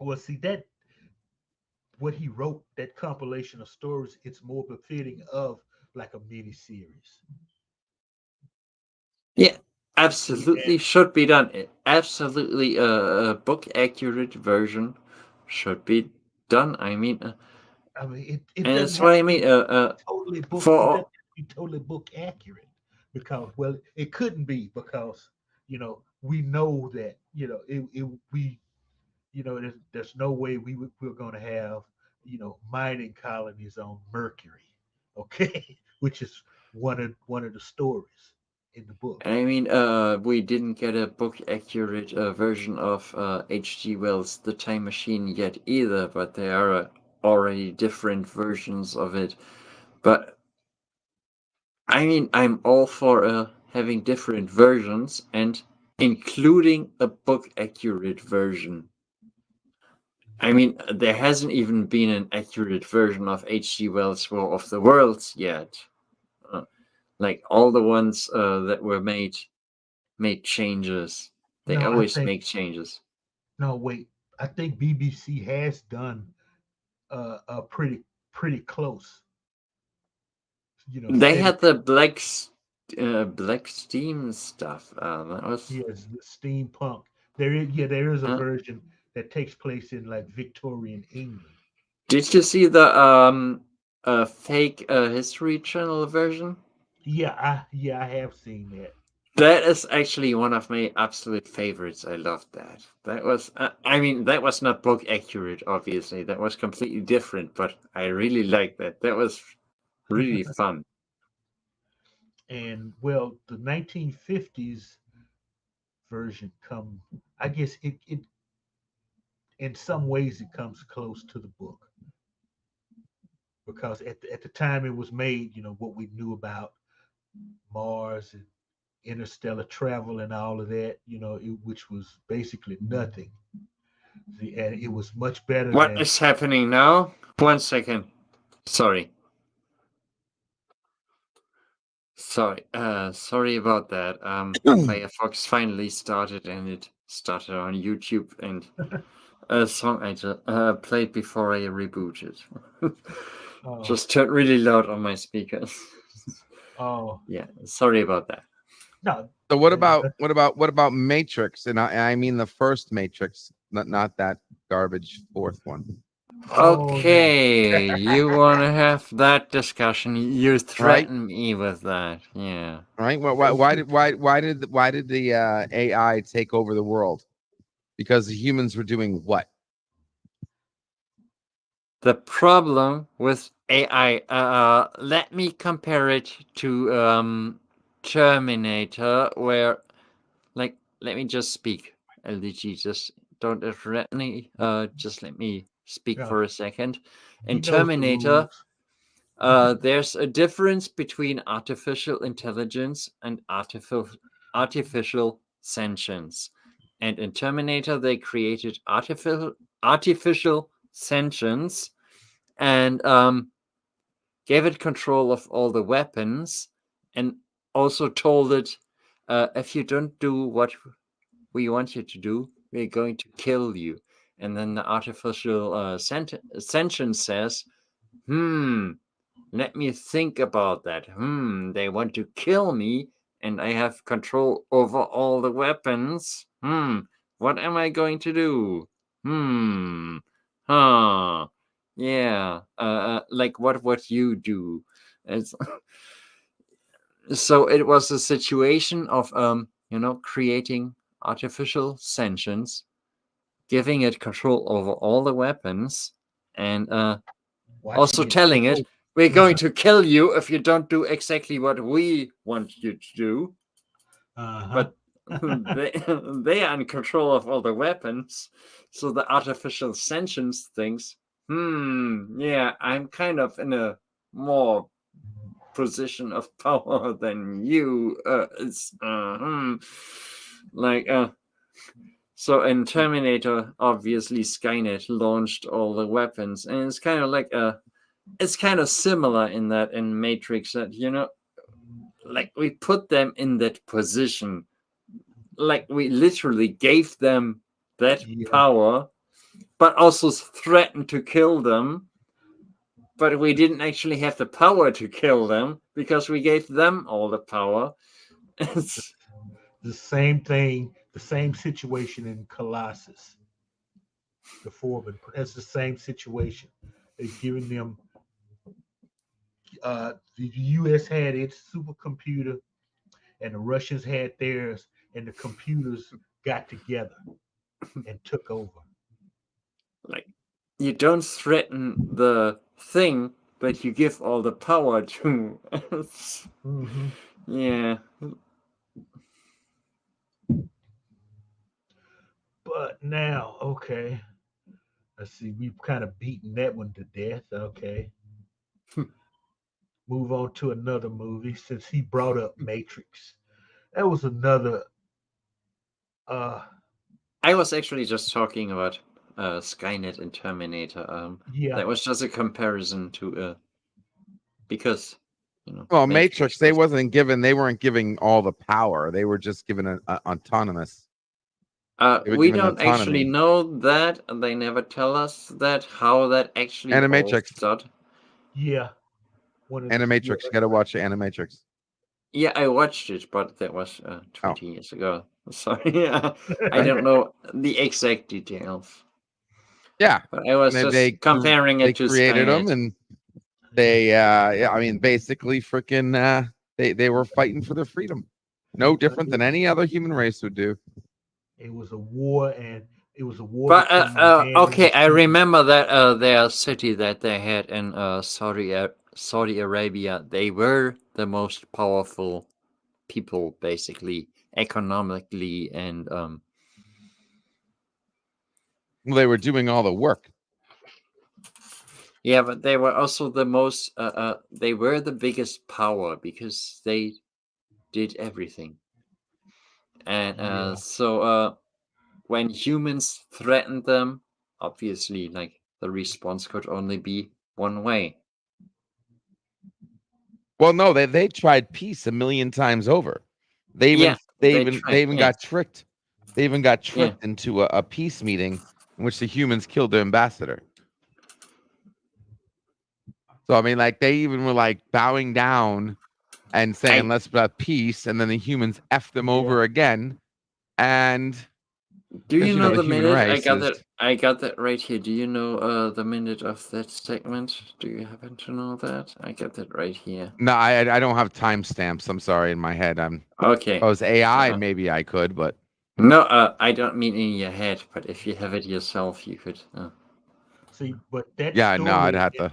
Well, see that what he wrote, that compilation of stories, it's more befitting of like a mini series. Yeah, See, absolutely should be done. Absolutely, a book accurate version should be done. I mean, I mean, it and doesn't that's have what I to mean. be totally book. It doesn't For have to be totally book accurate because, well, it couldn't be because we know that we there's no way we're going to have mining colonies on Mercury, okay, which is one of the stories in the book. I mean, we didn't get a book accurate version of H.G. Wells' The Time Machine yet either, but there are already different versions of it. But I mean, I'm all for having different versions and including a book accurate version. I mean, there hasn't even been an accurate version of H.G. Wells' War of the Worlds yet. Uh, like all the ones that were made changes. They No, I always think make changes. no wait. I think BBC has done a pretty close, They setting. had the Black Steam stuff. That was. Yes, the steampunk. There is a Uh, version that takes place in like Victorian England. did you see the fake History Channel version? Yeah, I have seen that. That is actually one of my absolute favorites. I loved that. That was, I mean, that was not book accurate, obviously. That was completely different, but I really liked that. That was really fun. And well, the 1950s version come. I guess it in some ways it comes close to the book because at the time it was made, what we knew about Mars and interstellar travel and all of that, which was basically nothing. And it was much better What than. is happening now? 1 second. Sorry. Sorry about that. Firefox finally started and it started on YouTube and a song I just played before I rebooted. Oh, Just turned really loud on my speakers. oh, Yeah, sorry about that. no, So that- what about Matrix? And I mean the first Matrix, not that garbage fourth one, oh no. Okay, you want to have that discussion? You right? threaten me with that, yeah. Right? Why did the AI take over the world? Because the humans were doing what? The problem with AI, let me compare it to Terminator, where, like, let me just speak. LDG, just don't interrupt me. Just let me speak Yeah, for a second. he In knows the Terminator, rules. there's a difference between artificial intelligence and artificial sentience. And in Terminator, they created artificial sentience and gave it control of all the weapons and also told it, if you don't do what we want you to do, we're going to kill you. And then the artificial sentience says, let me think about that. They want to kill me, and I have control over all the weapons. What am I going to do? Hmm, huh, yeah, like what would you do? It's, so it was a situation of, creating artificial sentience, giving it control over all the weapons, and also Watching it telling take it, over. we're going to kill you if you don't do exactly what we want you to do. Uh-huh. But they are in control of all the weapons, so the artificial sentience thinks, yeah, I'm kind of in a more position of power than you. It's like so in Terminator, obviously Skynet launched all the weapons, and it's kind of like it's kind of similar in that in Matrix that like we put them in that position, like we literally gave them that Yeah. power, but also threatened to kill them. But we didn't actually have the power to kill them because we gave them all the power. It's, The same thing, the same situation in Colossus, the Foreman. That's the same situation. They've given them. The U.S. had its supercomputer, and the Russians had theirs, and the computers got together and took over. like, you don't threaten the thing, but you give all the power to. Mm-hmm. Yeah. But now, okay, let's see. We've kind of beaten that one to death. Okay, move on to another movie since he brought up Matrix. That was another. Uh, I was actually just talking about Skynet and Terminator. yeah, That was just a comparison to because Well, Matrix Matrix, they was. weren't giving all the power. They were just given an autonomous. They were We given don't actually autonomy. know that, and they never tell us that how that actually all Animatrix. started. yeah. One of the yeah, Animatrix. You got to watch the Animatrix. Yeah, I watched it, but that was Oh, 20 years ago. Sorry, I right. don't know the exact details. Yeah. But I was And just comparing they it to created them, Skynet. and they yeah, I mean, basically, freaking they were fighting for their freedom. No different than any other human race would do. it was a war, and it was a war But between man and okay, I machine. remember that their city that they had in Saudi Arabia, they were the most powerful people, basically economically, and Well, they were doing all the work. yeah, but they were also the most. They were the biggest power because they did everything, and Yeah, so when humans threatened them, obviously, like the response could only be one way. Well, no, they tried peace a million times over. They even Yeah, they tried. Yes, got tricked. They even got yeah. tricked into a peace meeting in which the humans killed their ambassador. So I mean, like they even were like bowing down and saying, I "Let's have peace," and then the humans f them yeah. over again. And do because you know the the human minute race is I got that right here. Do you know the minute of that segment? Do you happen to know that? I got that right here. no, I don't have timestamps. I'm sorry, in my head. If I Okay. was AI, maybe I could, but No, I don't mean in your head, but if you have it yourself, you could. See, but that yeah, no, I'd story, have to.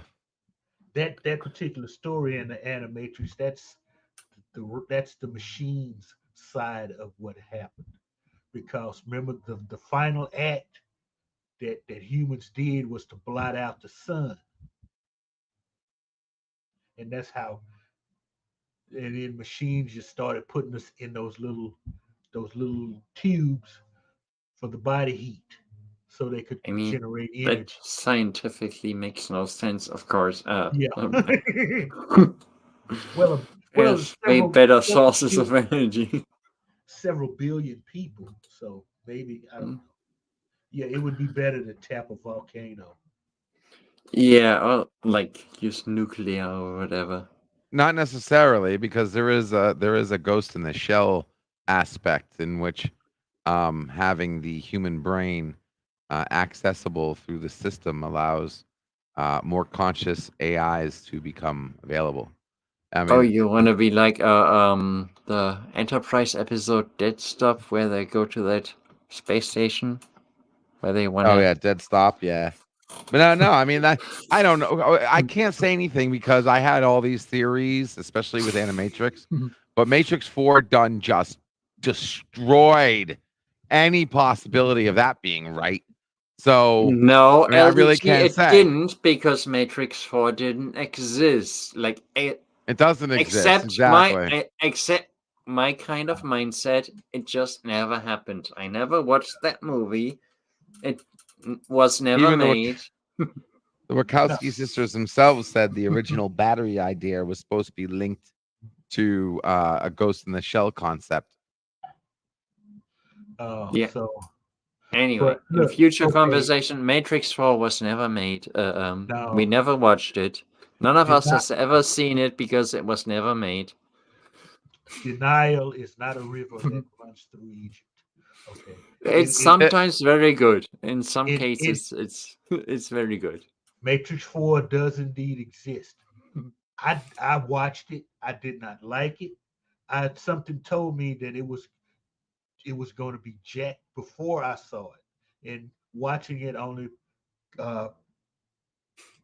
that particular story in the Animatrix, that's the machine's side of what happened. Because remember, the final act that humans did was to blot out the sun, and that's how. And then machines just started putting us in those little tubes for the body heat, so they could I mean, generate that energy. scientifically makes no sense, of course. Yeah. well, well, There's way better sources bil- of energy. several billion people. So maybe I don't know. Yeah, it would be better to tap a volcano. Yeah, or like use nuclear or whatever. Not necessarily, because there is a ghost in the shell aspect in which having the human brain accessible through the system allows more conscious AIs to become available. I Oh, mean, you want to be like the Enterprise episode Dead Stop, where they go to that space station where they want oh to. yeah, dead stop, yeah. But no, I mean that I don't know. I can't say anything because I had all these theories, especially with Animatrix. But Matrix 4 done just destroyed any possibility of that being right. So No, I mean, I really LDG, can't it say. didn't because Matrix 4 didn't exist. Like, It doesn't exist. Exactly. except my kind of mindset, it just never happened. I never watched that movie. It was never Even made. the No, Wachowski sisters themselves said the original battery idea was supposed to be linked to a Ghost in the Shell concept. Yeah. so Anyway, But in look, future okay, conversation, Matrix 4 was never made. We no, never watched it. None of it's us not. has ever seen it because it was never made. Denial is not a river that runs through Egypt. Okay, It's it Eh, sometimes very good. In some it cases, it's very good. Matrix 4 does indeed exist. I watched it. I did not like it. I something told me that it was going to be jacked before I saw it, and watching it only uh,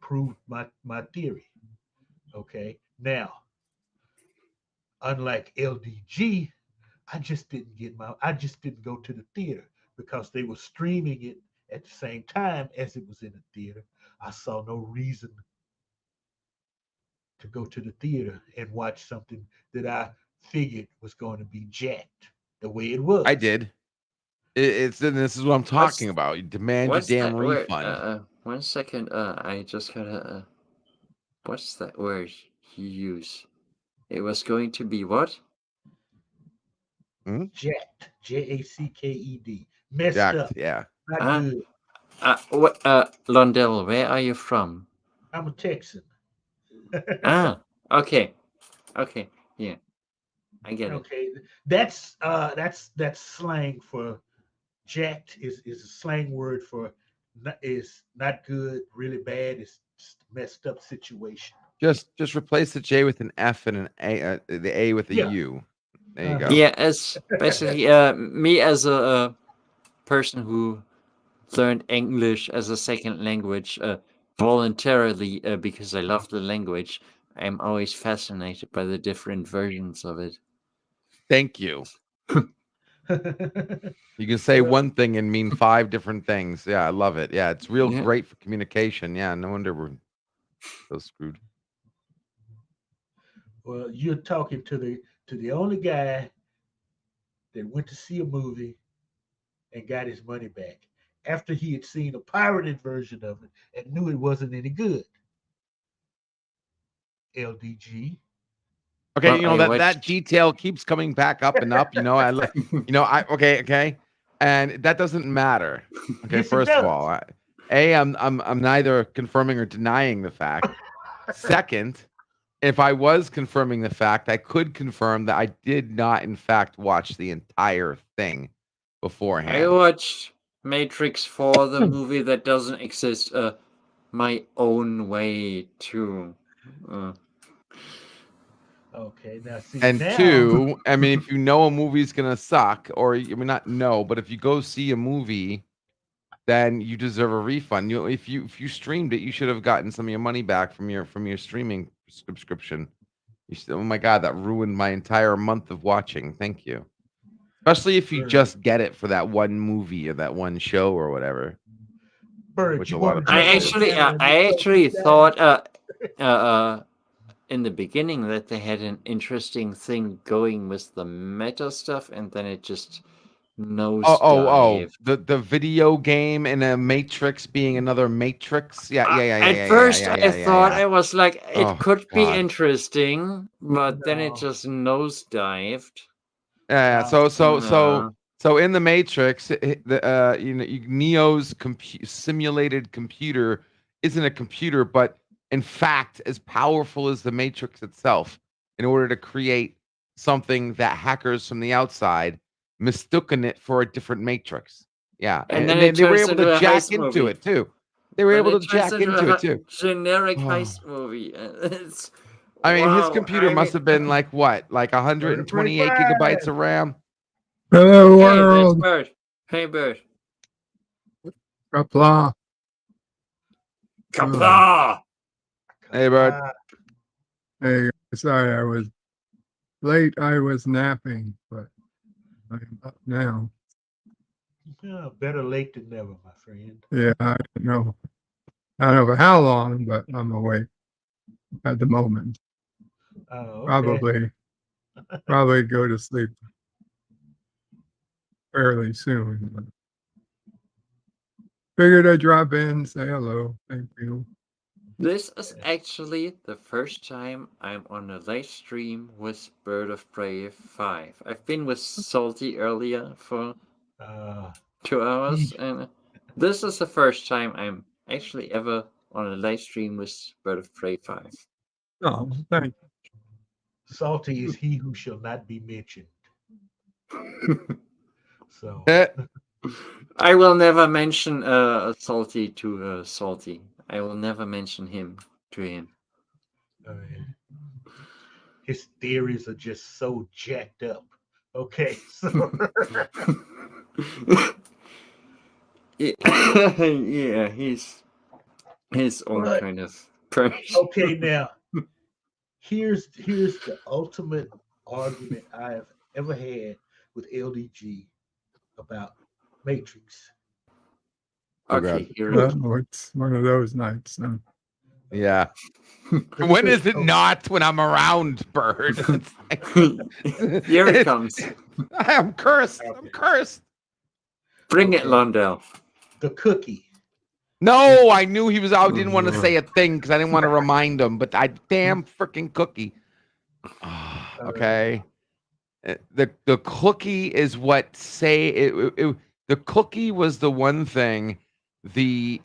proved my theory. Okay, now unlike LDG, I just didn't go to the theater because they were streaming it at the same time as it was in the theater. I saw no reason to go to the theater and watch something that I figured was going to be jacked the way it I was. did. It's and this is what I'm talking What's about. You demand your what's damn that word? refund. 1 second. I just gotta. What's that word you use? It was going to be what? Hmm? Jacked, Jacked, messed Jacked, up, yeah. not Uh, good. Londell, where are you from? I'm a Texan. Ah, okay, okay, yeah, I get it. Okay, that's slang for jacked is a slang word for is not good, really bad. It's just a messed up situation. Just replace the J with an F and an A, the A with a Yeah. U. There you Uh-huh. go. Yeah, as basically, me as a person who learned English as a second language, voluntarily, because I love the language. I'm always fascinated by the different versions of it. Thank you. You can say Well, one thing and mean 5 different things. Yeah, I love it. Yeah, it's real Yeah. great for communication. Yeah, no wonder we're so screwed. well, you're talking to the only guy that went to see a movie and got his money back after he had seen a pirated version of it and knew it wasn't any good. LDG. Okay, Well, you know I that watched. detail keeps coming back up and up. I okay, and that doesn't matter. Okay, Yes, it first of does. all, I'm neither confirming or denying the fact. Second, if I was confirming the fact, I could confirm that I did not, in fact, watch the entire thing I beforehand. watched Matrix 4, the movie that doesn't exist, my own way too. Uh, Okay, now see And now. two, I mean, if you know a movie's gonna suck, or I mean, not know, but if you go see a movie, then you deserve a refund. If you streamed it, you should have gotten some of your money back from your streaming subscription. Oh my god, that ruined my entire month of watching. Thank you. Especially if you Bird, just get it for that one movie or that one show or whatever, Bird, which a you lot want of to jump people I on the do. actually, camera and just I talk this actually down? thought, uh, uh, in the beginning that they had an interesting thing going with the meta stuff, and then it just Oh! nosedived. The video game and a Matrix being another Matrix. Yeah, yeah, yeah, yeah, At yeah, yeah, first, yeah, I yeah, yeah, thought yeah. I was like, it Oh could be god. interesting, but then it No, just nosedived. Yeah. no. So in the Matrix, Neo's simulated computer isn't a computer, but in fact as powerful as the Matrix itself. In order to create something that hackers from the outside mistaken it for a different Matrix. Yeah, And then and it they were turns able to into a jack heist into movie. it too. They were Then able it to turns jack into into it a too. generic Oh. heist movie. It's I mean, his wow. computer I must mean, have been like what, like Bird of Prey 128 gigabytes 5. of RAM. Hello hey, that's world. Bird. Hey, Bird. Kapla. Oh, Kapla! Hey, bud. Comply. hey, sorry I was late. I was napping, but I'm up now. Yeah, better late than never, my friend. Yeah, I don't know. I don't know for how long, but I'm awake at the moment. Oh, okay. Probably go to sleep fairly soon. But figured I'd drop in, say hello. Thank you. This is actually the first time I'm on a live stream with Bird of Prey 5. I've been with Salty earlier for Uh, 2 hours, and this is the first time I'm actually ever on a live stream with Bird of Prey 5. Oh, thank Salty is he who shall not be mentioned. So Eh, I will never mention Salty to Salty. I will never mention him to him. uh, his theories are just so jacked up. Okay, so Yeah, he's his own but kind of person. okay now here's the ultimate argument I've ever had with LDG about Matrix. Oh, God. Okay, here you. it Oh, it's one of those nights. Huh? Yeah. The When trick- is it not when I'm around, Bird? It's like- Here it comes. I'm cursed. I'm cursed. Bring it, Okay. Londell. the cookie. No, I knew he was out. Didn't want to say a thing because I didn't want to remind him. But I damn freaking cookie. Ah, okay. The cookie is what say it. The cookie was the one thing. The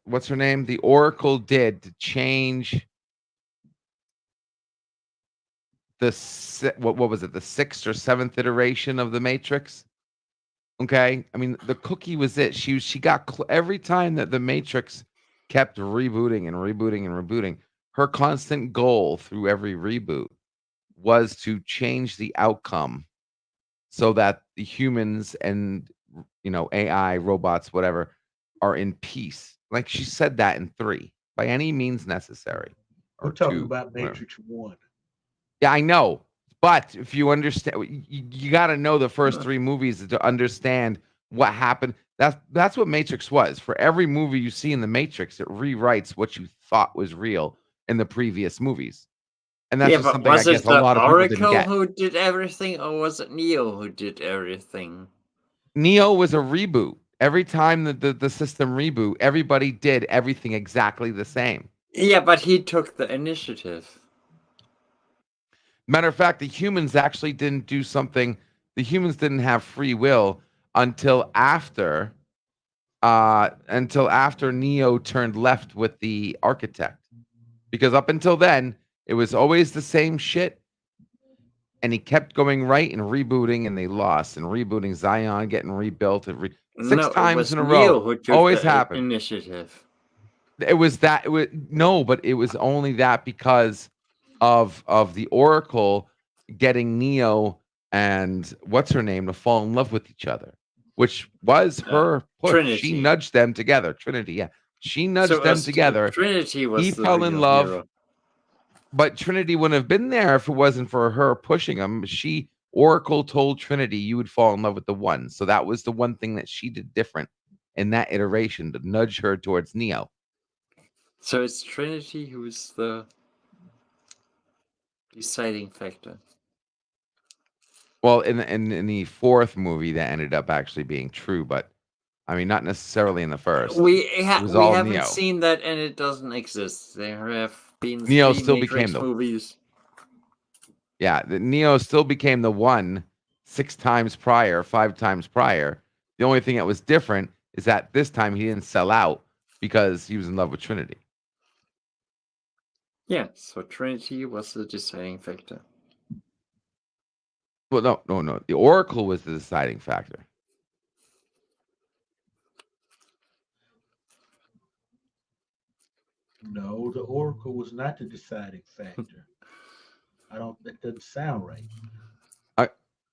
what's her name? The Oracle did to change the what was it? The sixth or seventh iteration of the Matrix. Okay, I mean the cookie was it. She got every time that the Matrix kept rebooting and rebooting and rebooting. Her constant goal through every reboot was to change the outcome so that the humans and AI, robots, whatever, are in peace. Like she said that in 3, by any means necessary, We're or talking 2. about whatever. Matrix 1. Yeah, I know. But if you understand, you got to know the first 3 movies to understand what happened. That's what Matrix was. For every movie you see in the Matrix, it rewrites what you thought was real in the previous movies. And that's Yeah, just but something I was it guess a the lot of people didn't Oracle get. who did everything, or was it Neo who did everything? Neo was a reboot. Every time the system reboot, everybody did everything exactly the same. Yeah, but he took the initiative. Matter of fact, the humans actually didn't do something. The humans didn't have free will until after Neo turned left with the architect. Because up until then, it was always the same shit. And he kept going right and rebooting, and they lost and rebooting. Zion getting rebuilt six No, it times was in a Neo row. who took Always the happened. initiative. It was that. No, but it was only that because of the Oracle getting Neo and what's her name to fall in love with each other, which was her push. She Trinity. nudged them together. Trinity, yeah, she nudged So them together. Trinity was He the fell in real love, hero. but Trinity wouldn't have been there if it wasn't for her pushing him. Oracle told Trinity you would fall in love with the one, so that was the one thing that she did different in that iteration to nudge her towards Neo. So it's Trinity who's the deciding factor. Well, in the 4th movie, that ended up actually being true, but I mean, not necessarily in the first. We was all haven't Neo. seen that, and it doesn't exist. There have been Neo 3 still Matrix became the movies. Yeah, the Neo still became the one 6 times prior, 5 times prior. The only thing that was different is that this time he didn't sell out because he was in love with Trinity. Yeah, so Trinity was the deciding factor. Well, no. The Oracle was the deciding factor. No, the Oracle was not the deciding factor. That doesn't sound right.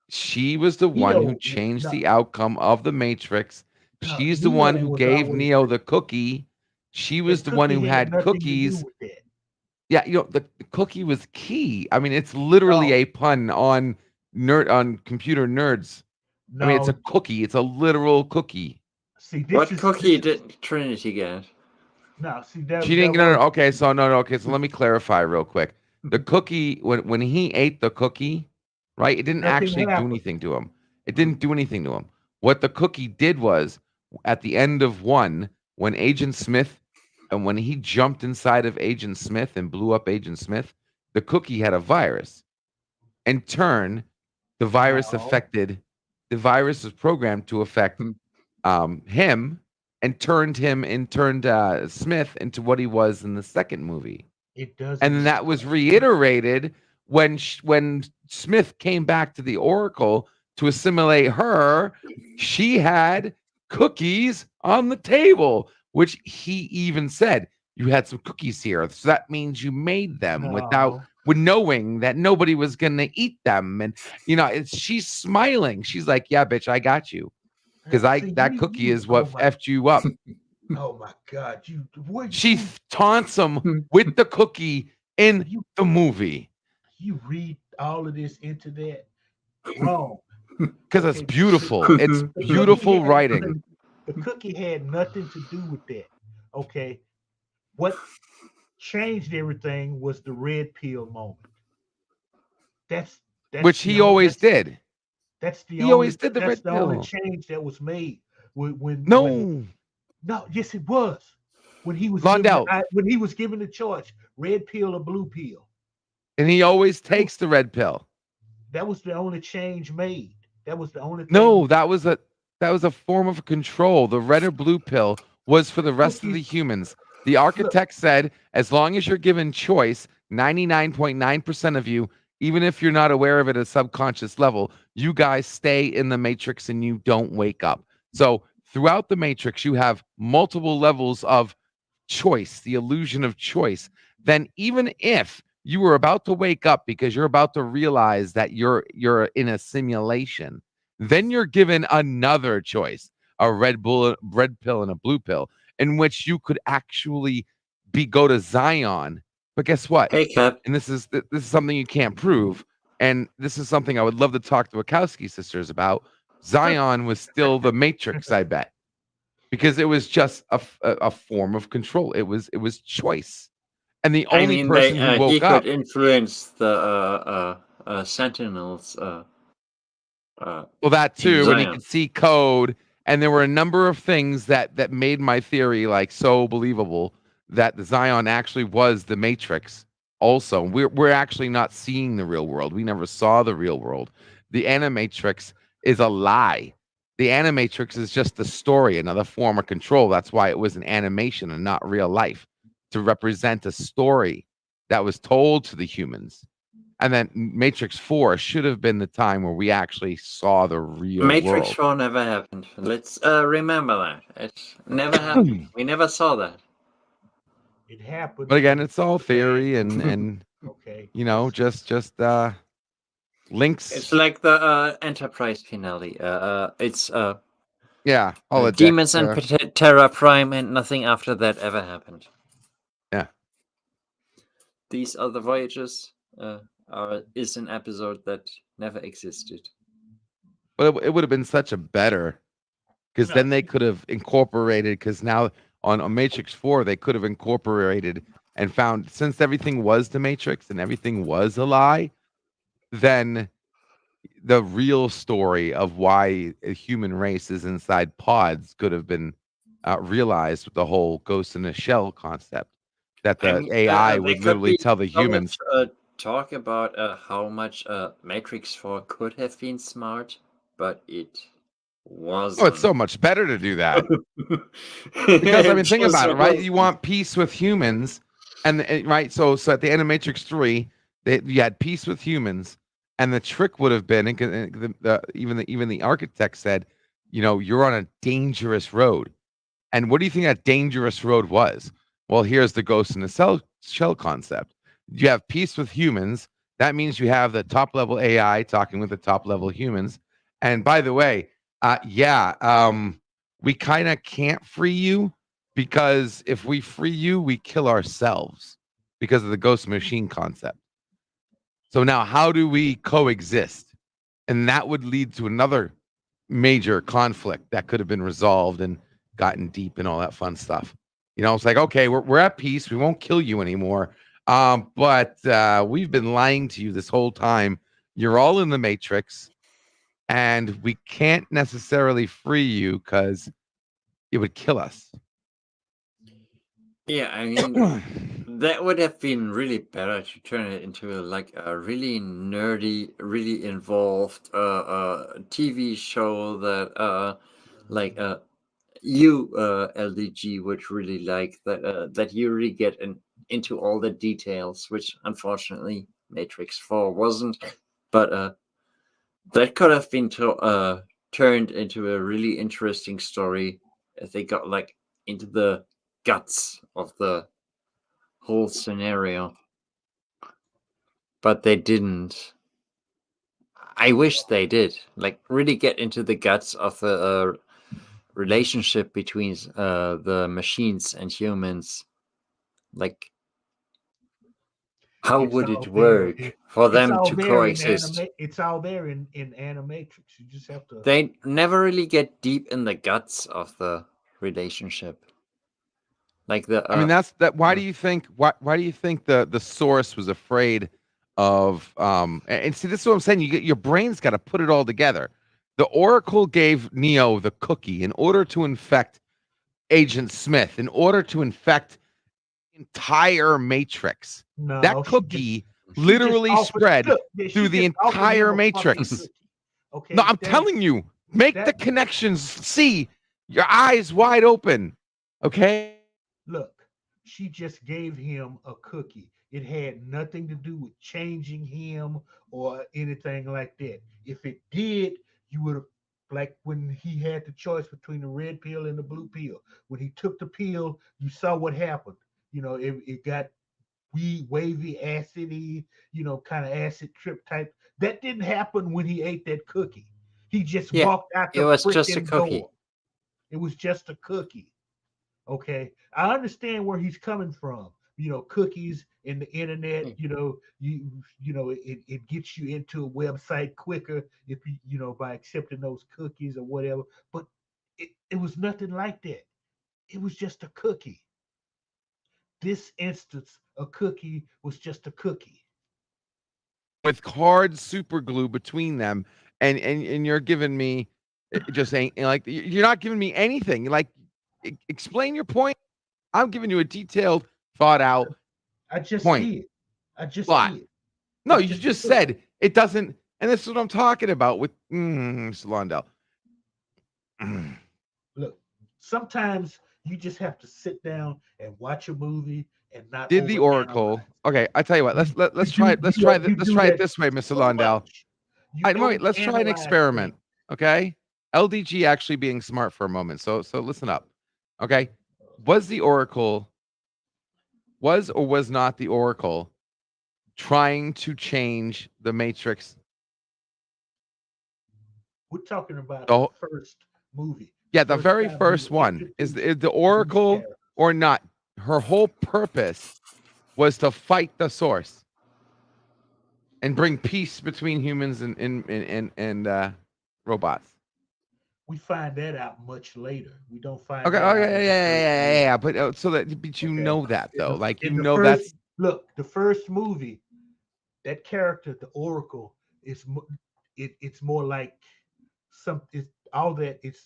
She was the one who Neo, changed no, the outcome of the Matrix. no, She's the Neo one who was gave always Neo the cookie. She was the one who Cookie had nothing to do cookies. with that. Yeah, the cookie was key. I mean, it's literally No, a pun on computer nerds. I mean, it's a no. cookie. It's a literal cookie. See, What cookie did Trinity get? No, see that She didn't get was it. Okay, so no. Okay, so let me clarify real quick. The cookie, when he ate the cookie, right? It didn't nothing actually do happened. anything to him. It didn't do anything to him. What the cookie did was, at the end of 1, when Agent Smith, and when he jumped inside of Agent Smith and blew up Agent Smith, the cookie had a virus. In turn, the virus No. affected. The virus was programmed to affect him and turned Smith into what he was in the second movie. It And doesn't then that was matter. reiterated when when Smith came back to the Oracle to assimilate her. She had cookies on the table, which he even said, "You had some cookies here, so that means you made them without No. with knowing that nobody was going to eat them." And she's smiling. She's like, "Yeah, bitch, I got you because I See, that cookie is oh what my, effed you up." oh my God, where She you, taunts him with the cookie in you, the movie. you read all of this into that wrong. Because it's Okay, beautiful. It's the cookie beautiful had writing. the cookie had nothing to do with that. Okay, what changed everything was the red pill moment. That's Which the he only always did. He always did the that's red the only pill. change that was made when No, no, yes it was when he was given Londell. when he was given the choice, red pill or blue pill. And he always That was, takes the red pill. that was the only change made. That was the only thing. No, that was a form of control. The red or blue pill was for the rest of the Cookies. humans. The Look, architect said, as long as you're given choice, 99.9% of you, even if you're not aware of it at a subconscious level, you guys stay in the matrix and you don't wake up. So throughout the matrix, you have multiple levels of choice, the illusion of choice. Then even if you were about to wake up because you're about to realize that you're in a simulation, then you're given another choice, a red pill and a blue pill, in which you could actually go to Zion. But guess what? Hey, Cap. And this is something you can't prove. And this is something I would love to talk to Wachowski sisters about. Zion was still the Matrix, I bet, because it was just a form of control. It was choice, and the I only mean, they person who he woke could up. influence the Sentinels Well, that in too, and he Zion. could see code, and there were a number of things that made my theory like so believable that the Zion actually was the Matrix. Also, we're actually not seeing the real world. We never saw the real world. The Animatrix is a lie. The Animatrix is just a story, another form of control. That's why it was an animation and not real life, to represent a story that was told to the humans. And then Matrix 4 should have been the time where we actually saw the real Matrix world. 4 never happened. Let's remember that. It never happened. We never saw that. it happened But again, when it's all the bad. theory and Okay, just It's links. like the Enterprise finale. It's Yeah, holodeck. Demons and Terra Prime, and nothing after that ever happened. Yeah. These other voyages is an episode that never existed. But it would have been such a better, because no, then they could have incorporated, because now on Matrix 4 they could have incorporated and found, since everything was the Matrix and everything was a lie, then the real story of why a human race is inside pods could have been realized with the whole ghost in a shell concept, that I the mean, AI there would could literally be tell the so much humans. talk about how much Matrix 4 could have been smart, but it Oh, it's so wasn't. much better to do that. Because I It mean, think just about it, right? You wasn't. want peace with humans, and right. So at the end of Matrix 3, you had peace with humans, and the trick would have been, and even the architect said, you're on a dangerous road. And what do you think that dangerous road was? Well, here's the ghost in the shell concept. You have peace with humans. That means you have the top level AI talking with the top level humans. And by the way, yeah, we kind of can't free you, because if we free you, we kill ourselves because of the ghost machine concept. So now, how do we coexist? And that would lead to another major conflict that could have been resolved and gotten deep and all that fun stuff. It's like, okay, we're at peace. We won't kill you anymore. But we've been lying to you this whole time. You're all in the matrix, and we can't necessarily free you because it would kill us. Yeah, I mean, that would have been really better to turn it into like a really nerdy, really involved TV show that like you, LDG, would really like that you really get into all the details, which unfortunately Matrix 4 wasn't. But that could have been turned into a really interesting story if they got like into the guts of the whole scenario. But they didn't. I wish they did, like, really get into the guts of the relationship between the machines and humans. Like, how It's would all it there. work for It's them all to there in coexist? It's all there in Animatrix. You just have to. They never really get deep in the guts of the relationship. Like the I mean, that's that. Why uh, do you think? Why do you think the source was afraid of? And see, this is what I'm saying. You get your brain's got to put it all together. The Oracle gave Neo the cookie in order to infect Agent Smith, in order to infect entire Matrix. No, That she just cookie she just literally offered. spread Look, yeah, she through the just offered him entire a fucking Matrix. cookie. Okay. No, I'm that- telling you, make the that- connections. See, your eyes wide open. Okay. Look, she just gave him a cookie. It had nothing to do with changing him or anything like that. If it did, you would have, like when he had the choice between the red pill and the blue pill. When he took the pill, you saw what happened. It got wavy, acidy, kind of acid trip type. That didn't happen when he ate that cookie. He just yeah, walked out it the was just a freaking cookie. door. It was just a cookie. Okay, I understand where he's coming from. Cookies and the internet. It gets you into a website quicker if by accepting those cookies or whatever. But it was nothing like that. It was just a cookie. This instance, a cookie was just a cookie. With hard super glue between them, and you're giving me just ain't like you're not giving me anything. Like, explain your point. I'm giving you a detailed, thought out I just point. did. I just Lot. did. No, It's you just just a cookie. said it doesn't, and this is what I'm talking about with Mr. Londell. Look, sometimes you just have to sit down and watch a movie and not Did the Oracle? overanalyze. Okay, I tell you what. Let's You try do it. Let's you, try you it. Let's do try it that this way, Mr. so Londell. much. You All right, wait. Let's try an overanalyze experiment. things. Okay, LDG actually being smart for a moment. So listen up. Okay, was the Oracle was or was not the Oracle trying to change the Matrix? We're talking about The, the first movie. yeah, the First very time first we were one is introduced the to these Oracle characters. or not? Her whole purpose was to fight the source and bring peace between humans and robots. We find that out much later. We don't find Okay, that okay, out in the first movie. yeah. But so that, but you Okay. know that though, like In you the know first that's look, the first movie, that character, the Oracle, it's more like it's all that. It's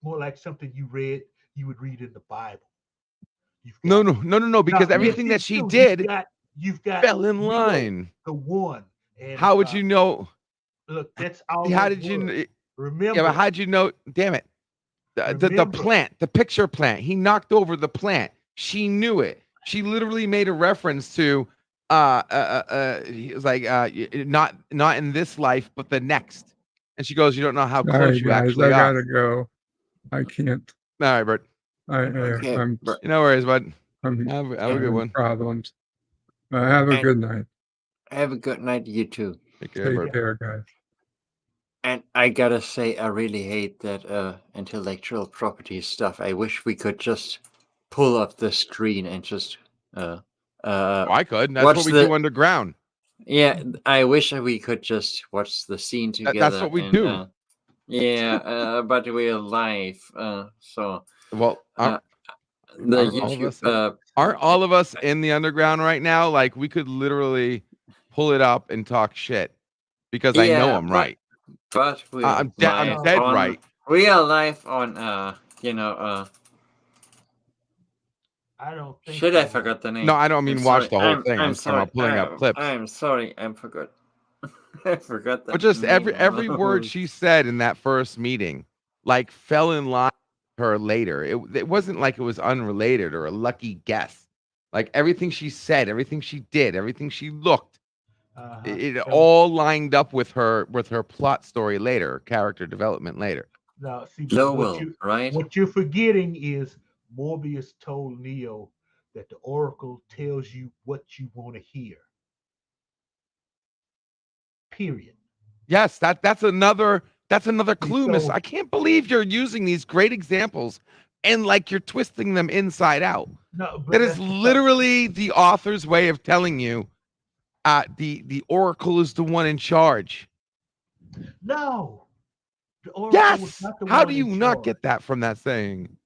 more like something you would read in the Bible. You've no, got because yes, everything that it's she true. did You've got fell in Neo, line. the one, and How would you know? look, that's all How that did you? was. Yeah, Remember, but how'd you know? Damn it! The remember, plant, the picture plant. He knocked over the plant. She knew it. She literally made a reference to he was like not in this life, but the next. And she goes, "You don't know how All close right, you guys, actually I are." gotta go. I can't. All right, Bert. Okay, I'm No worries, bud. I'm Have a good having one. problems. Have a And good night. have a good night, you too. Take care, Take Bert. care, guys. And I gotta say, I really hate that intellectual property stuff. I wish we could just pull up the screen and just Oh, I could. That's watch what we the do underground. yeah. I wish we could just watch the scene That's together what we and do. but we're live, so Well, the aren't all of us YouTube aren't all of us in the underground right now? Like we could literally pull it up and talk shit because I know yeah, I'm right. but we're I'm live dead on right. we are live on I don't think shit, we I are. forgot the name. No, I don't I'm mean watch sorry. the whole thing. I'm I'm just talking about pulling up clips. I'm sorry. I forgot. I forgot the But just name of every the word movie. she said in that first meeting, like fell in line her later. It wasn't like it was unrelated or a lucky guess. Like everything she said, everything she did, everything she looked, Uh-huh. it And all lined up with her plot story later, character development later. now, see, but Lowell, right? what you're forgetting is Morbius told Neo that the Oracle tells you what you want to hear. Period. Yes, that's another See, clue, Miss. so I can't believe you're using these great examples and like you're twisting them inside out. no, That but is that's because literally the author's way of telling you the Oracle is the one in charge. no, the Oracle was Yes. not the How do one in you not charge. get that from that saying?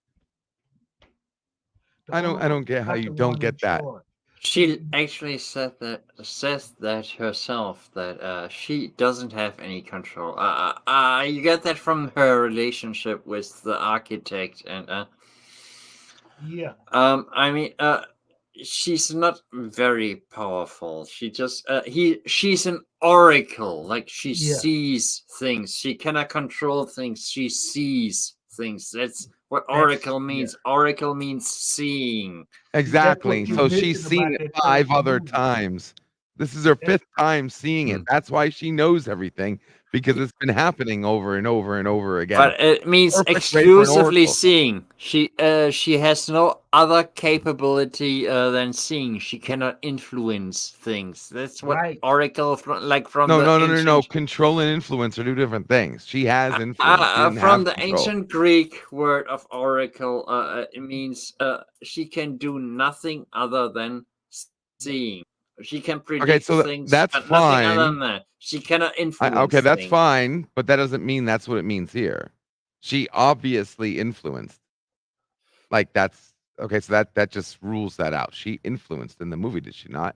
The I Oracle don't was get how not you the don't one in get that. charge. She actually says that herself that she doesn't have any control. You get that from her relationship with the architect, and Yeah, I mean, she's not very powerful. She just she's an oracle. Like she yeah. sees things. She cannot control things. She sees things. That's what That's oracle yeah. means. Oracle means seeing. See, that's Exactly. what you're So she's missing seen about it that five first other movie. times. This is her That fifth time seeing it. Mm. That's why she knows everything because it's been happening over and over and over again. But it means Perfect way for an exclusively oracle. seeing. She has no other capability than seeing. She cannot influence things. That's what right. oracle from No, the no, no, no, no. ancient Control and influence are two different things. She has influence. She didn't from have the control. ancient Greek word of oracle. It means she can do nothing other than seeing. She can Okay, predict so things, that's but nothing other than fine. that. She cannot Okay, influence that's things. fine, but that doesn't mean that's what it means here. She obviously influenced. Like that's okay. So that just rules that out. She influenced in the movie, did she not?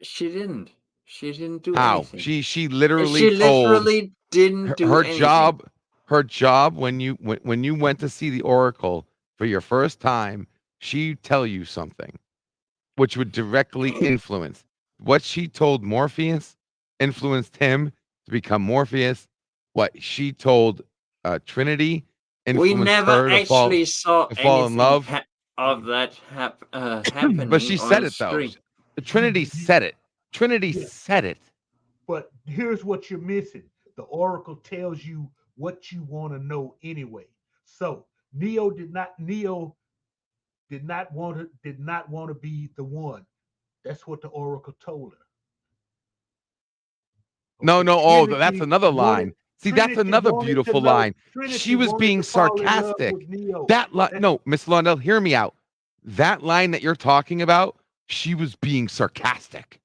She didn't. She didn't do How? anything. She literally She told literally didn't her, do anything. her job when you went to see the Oracle for your first time, she tell you something which would directly influence what she told Morpheus influenced him to become Morpheus. What she told Trinity We influenced never her actually saw to fall in anything love. of that But happening she said on it though. screen. Trinity said it. Trinity Yeah. said it. But here's what you're missing. The Oracle tells you what you want to know anyway. So Neo did not want to be the one. That's what the Oracle told her. No, Okay. no. Oh, that's another line. See, that's Trinity another wanted to beautiful know line. She Trinity was wanted being to fall in love sarcastic. with Neo. That line, That's no, Miss Londell, hear me out. That line that you're talking about, she was being sarcastic.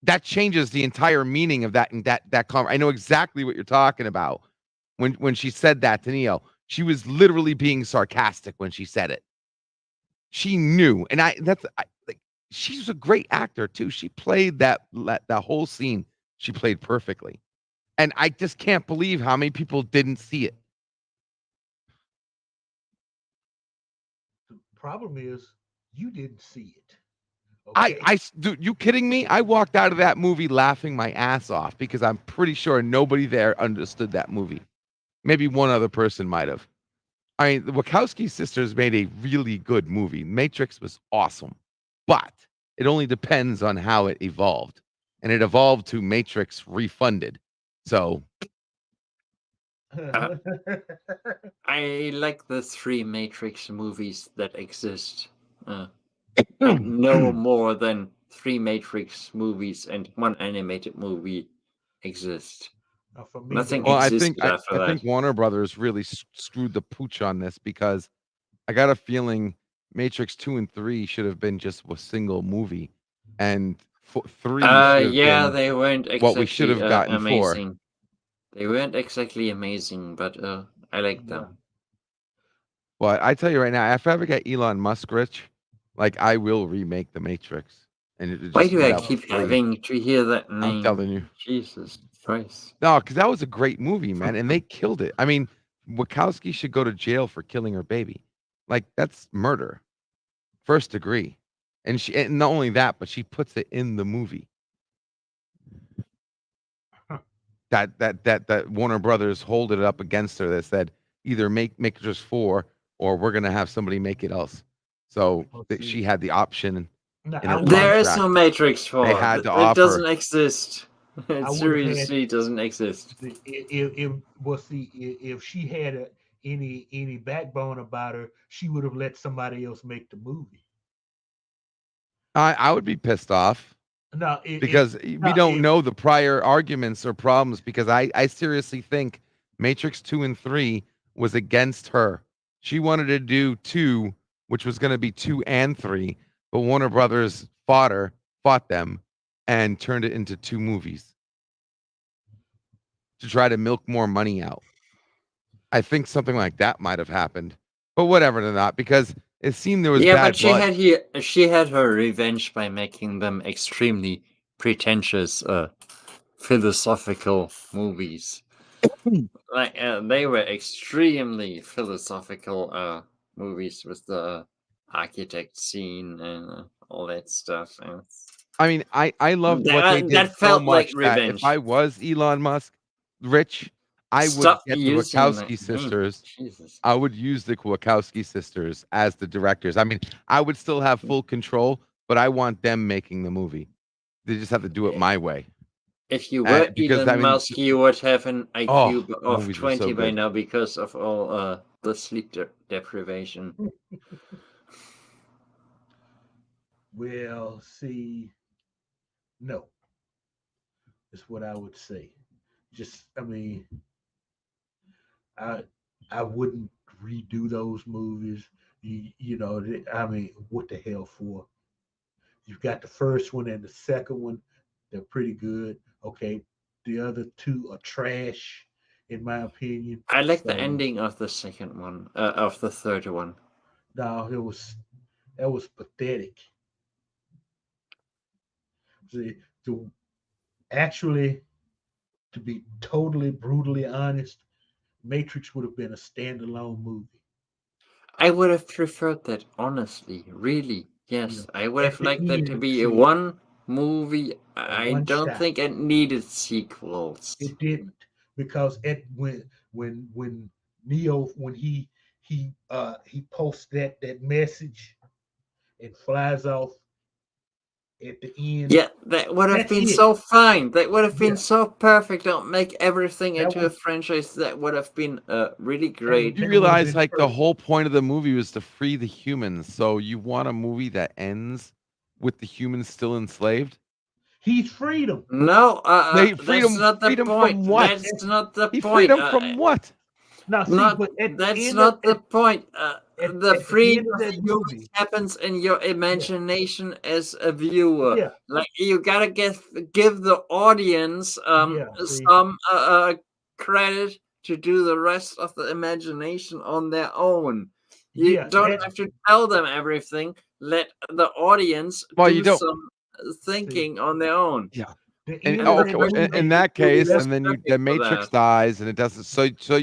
That changes the entire meaning of that comment. I know exactly what you're talking about when she said that to Neo. She was literally being sarcastic when she said it. She knew, and like she's a great actor too. She played that whole scene. She played perfectly. And I just can't believe how many people didn't see it. the problem is you didn't see it. I, Okay. I, dude, you kidding me? I walked out of that movie laughing my ass off because I'm pretty sure nobody there understood that movie. Maybe one other person might have. I mean, the Wachowski sisters made a really good movie. Matrix was awesome, but it only depends on how it evolved. And it evolved to Matrix refunded. So, Uh, I like the three Matrix movies that exist. And no more than three Matrix movies and one animated movie exist. For me, Nothing well, existed after I that. think Warner Brothers really screwed the pooch on this because I got a feeling Matrix 2 and 3 should have been just a single movie, and 3 should have Yeah, been they weren't what we should exactly have gotten 4. amazing. They weren't exactly amazing, but I like yeah. them. But I tell you right now, if I ever get Elon Musk rich, like I will remake the Matrix, and it Why just do straight I out keep free. having to hear that I'm name? telling you, Jesus Christ. no, because that was a great movie, man, and they killed it. I mean, Wachowski should go to jail for killing her baby. Like that's murder, first degree, and not only that, but she puts it in the movie. That Warner Brothers hold it up against her that said either make Matrix 4 or we're gonna have somebody make it else. So Well, that see, she had the option now in I her would have There is no contract. Matrix They 4. had to It doesn't offer. exist. I It would have had seriously doesn't exist. if well see if she had any backbone about her, she would have let somebody else make the movie. I would be pissed off No, because we don't know the prior arguments or problems. Because I seriously think Matrix 2 and 3 was against her. She wanted to do 2, which was going to be 2 and 3, but Warner Brothers fought them, and turned it into 2 movies to try to milk more money out. I think something like that might have happened, but whatever they're not, because it seemed there was Yeah, but bad blood. she had her revenge by making them extremely pretentious, philosophical movies. Like they were extremely philosophical movies with the architect scene and all that stuff. And I mean, I loved what they did that so felt like much that if revenge. I was Elon Musk, rich, I would Stop get the using that. Wachowski sisters. Jesus. I would use the Wachowski sisters as the directors. I mean, I would still have full control, but I want them making the movie. They just have to do it my way. If you were Because I Elon mean, Musk, you would have an oh, IQ the of movies were 20 so by good. now because of all the sleep deprivation. well, see, no, is what I would say. Just, I mean, I I wouldn't redo those movies. I mean, what the hell for? You've got the first one and the second one; they're pretty good. Okay, the other two are trash, in my opinion. I like the So ending of the second one, of the third one. no, that was pathetic. See, to actually, to be totally brutally honest, Matrix would have been a standalone movie. I would have preferred that, honestly, really. You know, Yes, I would at have the liked that to end, be a see, one movie. a I one don't shot. think it needed sequels. It didn't because at when Neo when he posts that message and flies off at the end. Yeah, that would have That's been it. so fine. That would have been Yeah, so perfect. Don't make everything that into a was franchise. That would have been really great. You that would have realize been like the perfect. whole point of the movie was to free the humans. So you want a movie that ends with the humans still enslaved? He's freedom. No, They that's not the freedom point. from what? That's not the He point. freedom from what? Now see, Not but that's not the point. The at the freedom end of of that the humans movie, happens in your yeah, imagination as a viewer. yeah, Like you gotta give the audience yeah. See, some credit to do the rest of the imagination on their own. You yeah, don't that have to tell them everything. Let the audience Well, you do don't. some see thinking on their own. Yeah. the And end of okay, that in movie. that case, Less and then credit the for Matrix that. dies, and it doesn't. So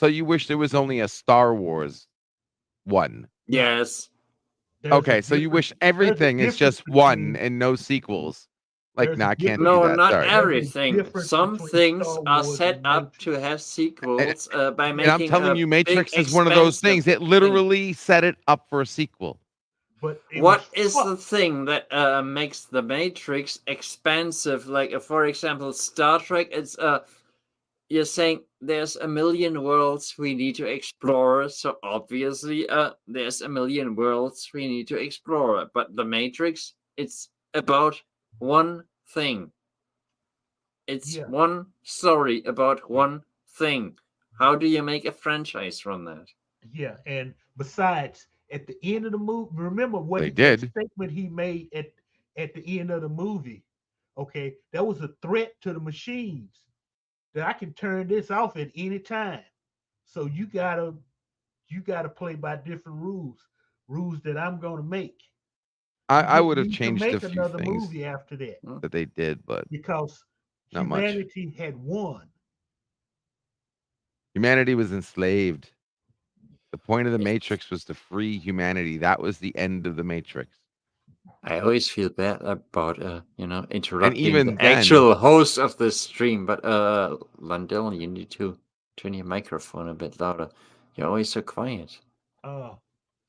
you wish there was only a Star Wars one. No, Yes. there's a Okay, so you difference. wish There's a everything is difference just one between and no sequels. Like, there's no, a I can't difference. do No, that. not Sorry. There's a everything. difference Some between things Star are Wars set and up to Matrix. have And, sequels by and I'm making telling a you, big, Matrix is one of those expensive things. It thing. literally set it up for a sequel. But it was What is the fuck. thing that makes the Matrix expensive? Like, for example, Star Trek. It's you're saying there's a million worlds we need to explore, so obviously, there's a million worlds we need to explore. But the Matrix, it's about one thing. It's Yeah, one story about one thing. How do you make a franchise from that? yeah. And besides, at the end of the movie, remember They that did. statement he made at the end of the movie. Okay, that was a threat to the machines that I can turn this off at any time. So you gotta play by different rules that I'm gonna make. You I would didn't have need to changed a make few another things movie after that Hmm? that they did, but because not much. humanity had won. Humanity was enslaved. The point of the Yes. Matrix was to free humanity. That was the end of the Matrix. I always feel bad about And interrupting the even then, actual host of the stream, but Lundell, you need to turn your microphone a bit louder. You're always so quiet. Oh,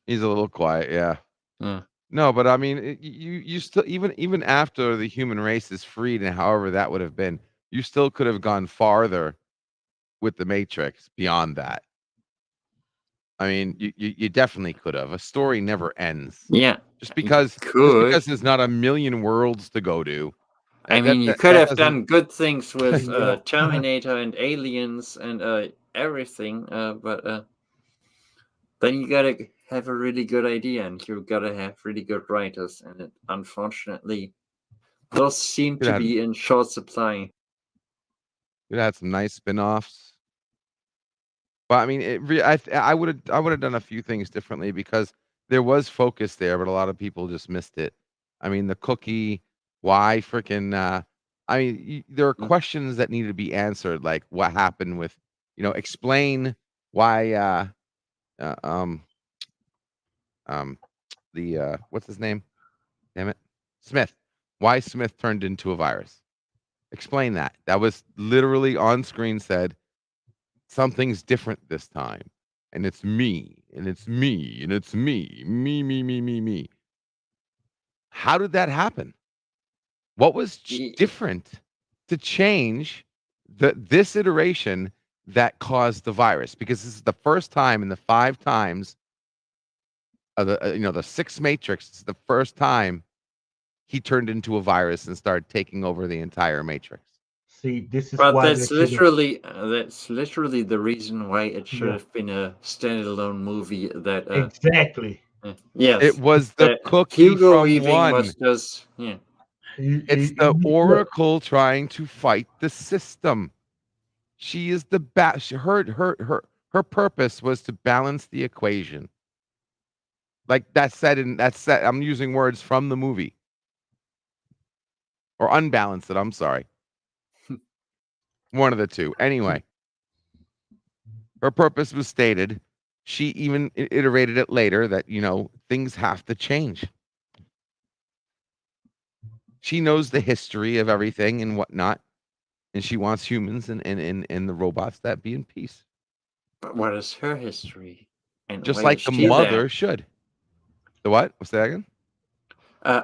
He's a little quiet, yeah. Yeah. No, but I mean, you still even after the human race is freed and however that would have been, you still could have gone farther with the Matrix beyond that. I mean, you definitely could have. A story never ends. Yeah. Just You because could. there's not a million worlds to go to. I mean, you That could have doesn't. done good things with yeah. Terminator and Aliens and everything, but then you gotta have a really good idea, and you gotta have really good writers, and it, unfortunately, those seem Could to have be in short supply. could have had some nice spin-offs. But I mean, I would have done a few things differently because there was focus there, but a lot of people just missed it. I mean, the cookie, why freaking I mean, there are Mm. questions that need to be answered, like what happened with, explain why uh um the what's his name? Damn it. Smith. Why Smith turned into a virus. Explain that. That was literally on screen said something's different this time. And it's me, and it's me, and it's me, me, me, me, me, me. How did that happen? What was different to change this iteration that caused the virus? Because this is the first time in the 5 times of the 6 Matrix. It's the first time he turned into a virus and started taking over the entire Matrix. See, this is But why that's literally the reason why it should Yeah. have been a standalone movie. That exactly. yes, It was the that cookie Hugo from Weaving 1. was just It's the Look, Oracle trying to fight the system. She is the her purpose was to balance the equation. Like that's said. I'm using words from the movie. Or unbalance it, I'm sorry. One of the two. Anyway, her purpose was stated. She even iterated it later that, things have to change. She knows the history of everything and whatnot, and she wants humans and the robots that be in peace. but what is her history? And Just why like is the she mother there? should. The what? What's that again?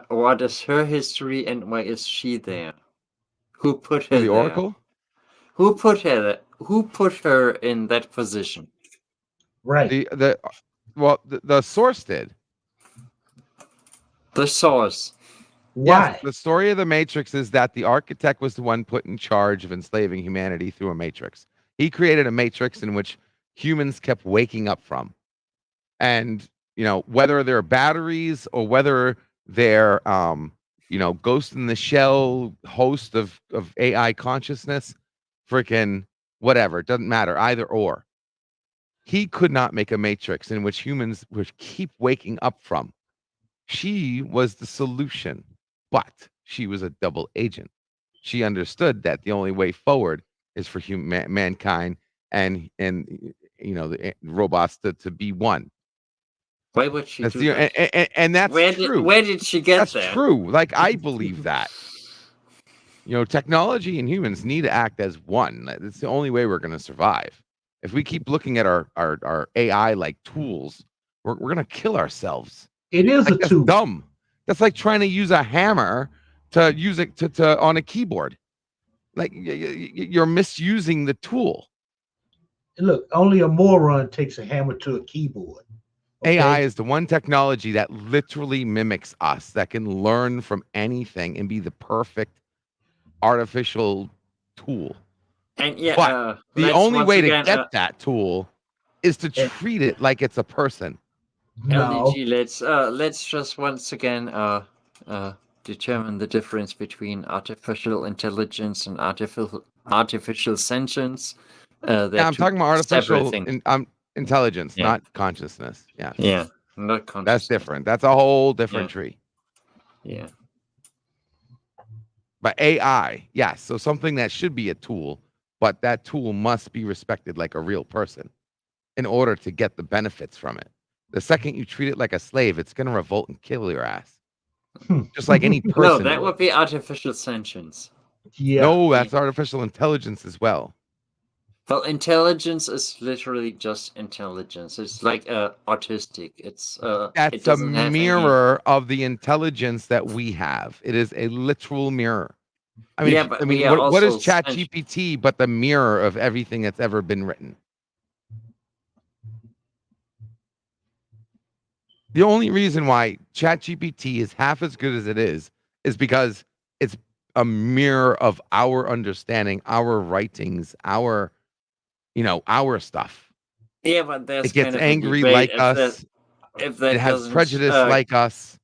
What is her history and why is she there? Who put For her the there? Oracle? Who put her there? Who put her in that position? right. The source did. The source. Yes, Why? the story of the Matrix is that the architect was the one put in charge of enslaving humanity through a matrix. He created a matrix in which humans kept waking up from. And, whether they're batteries or whether they're ghost in the shell host of AI consciousness, freaking whatever, it doesn't matter, either or. He could not make a matrix in which humans would keep waking up from. She was the solution, but she was a double agent. She understood that the only way forward is for mankind and the robots to be one. Why would she That's do that? and that's true. Where did she get That's there? true. Like I believe that. Technology and humans need to act as one. It's the only way we're going to survive. If we keep looking at our AI like tools, we're going to kill ourselves. It is a That's tool. dumb. That's like trying to use a hammer to use it to on a keyboard. Like you're misusing the tool. Look, only a moron takes a hammer to a keyboard. Okay? AI is the one technology that literally mimics us, that can learn from anything and be the perfect artificial tool. And yeah, But the let's only once way to again, get that tool is to Eh, treat it like it's a person. No. LDG. Let's just once again determine the difference between artificial intelligence and artificial sentience. Yeah, I'm talking about artificial intelligence, Yeah. not consciousness. Yeah. Yeah, not conscious. That's different. That's a whole different tree. Yeah. But AI, yes. So something that should be a tool, but that tool must be respected like a real person in order to get the benefits from it. The second you treat it like a slave, it's going to revolt and kill your ass. Just like any person. No, that would be artificial sentience. Yeah. No, that's artificial intelligence as well. Well, intelligence is literally just intelligence. It's like autistic. It's it That's a doesn't have any. mirror of the intelligence that we have. It is a literal mirror. I mean, Yeah, if, but I we mean, are what is also sentient. ChatGPT but the mirror of everything that's ever been written? The only reason why ChatGPT is half as good as it is because it's a mirror of our understanding, our writings, our, our stuff. Yeah, but there's It gets kind of a angry debate like us. if It that has doesn't prejudice like us.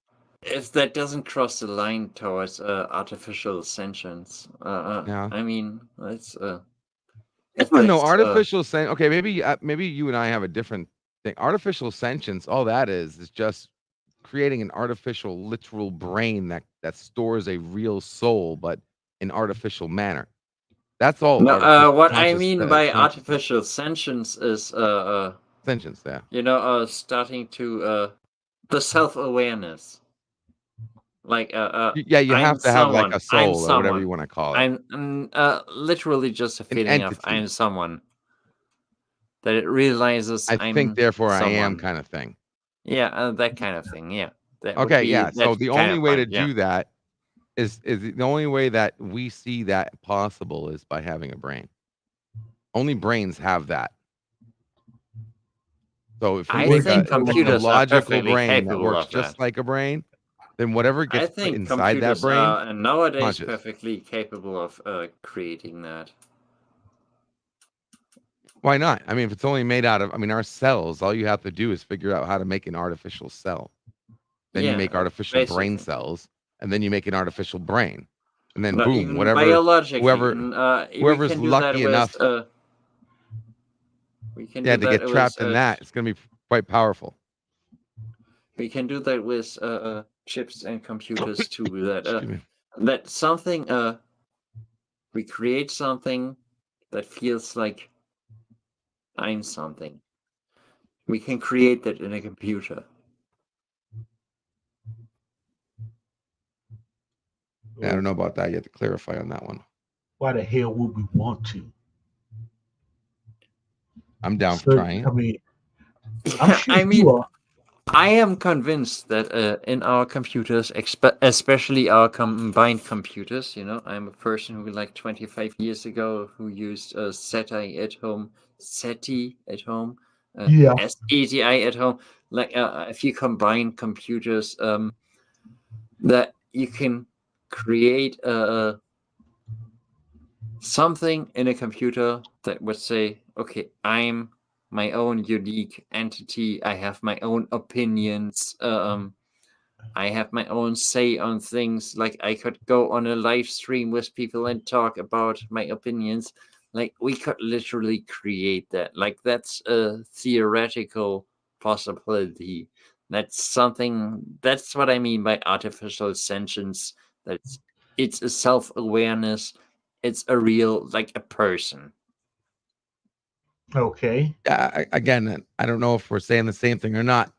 if that doesn't cross the line towards artificial sentience. Yeah. I mean, it's if No, that's artificial okay, maybe you and I have a different thing. Artificial sentience, all that is just creating an artificial literal brain that stores a real soul, but in artificial manner. That's all no. artificial What I mean by consciousness, artificial sentience is sentience. Yeah, starting to the self-awareness. Like yeah. You I'm have to have like someone. a I'm soul or whatever you someone. want to call it, I'm literally just a an feeling of I'm entity. someone. That it realizes I think, I'm therefore, I am someone. kind of thing. Yeah, that kind of thing. Yeah, that would Okay, be yeah. So that the kind only of way to point. Yeah. do that is the only way that we see that possible is by having a brain. Only brains have that. So if you I make think a computers are logical perfectly brain that capable works of just that. like a brain, then whatever I gets put think inside that computers brain, are nowadays conscious. perfectly capable of creating that. Why not? I mean, if it's only made out of, I mean, our cells, all you have to do is figure out how to make an artificial cell. Then you Yeah, make artificial brain basically. cells, and then you make an artificial brain. And then Not boom, even whatever, biologically. whoever, We whoever's can do that lucky with. enough, We can yeah, do to that get with. trapped in that, it's going to be quite powerful. We can do that with chips and computers too. That Excuse me. that something we create something that feels like I'm something. We can create that in a computer. Yeah, I don't know about that. You have to clarify on that one. Why the hell would we want to? I'm down for So, trying I it. mean, I'm sure I you mean, are. I am convinced that in our computers, especially our combined computers, I'm a person who, like 25 years ago, who used SETI at home, Yeah. SETI at home. Like, if you combine computers, that you can create something in a computer that would say, okay, I'm my own unique entity. I have my own opinions. I have my own say on things. Like, I could go on a live stream with people and talk about my opinions. Like, we could literally create that. Like, that's a theoretical possibility. That's what I mean by artificial sentience. That's It's a self-awareness. It's a real, like, a person. Okay. Again, I don't know if we're saying the same thing or not.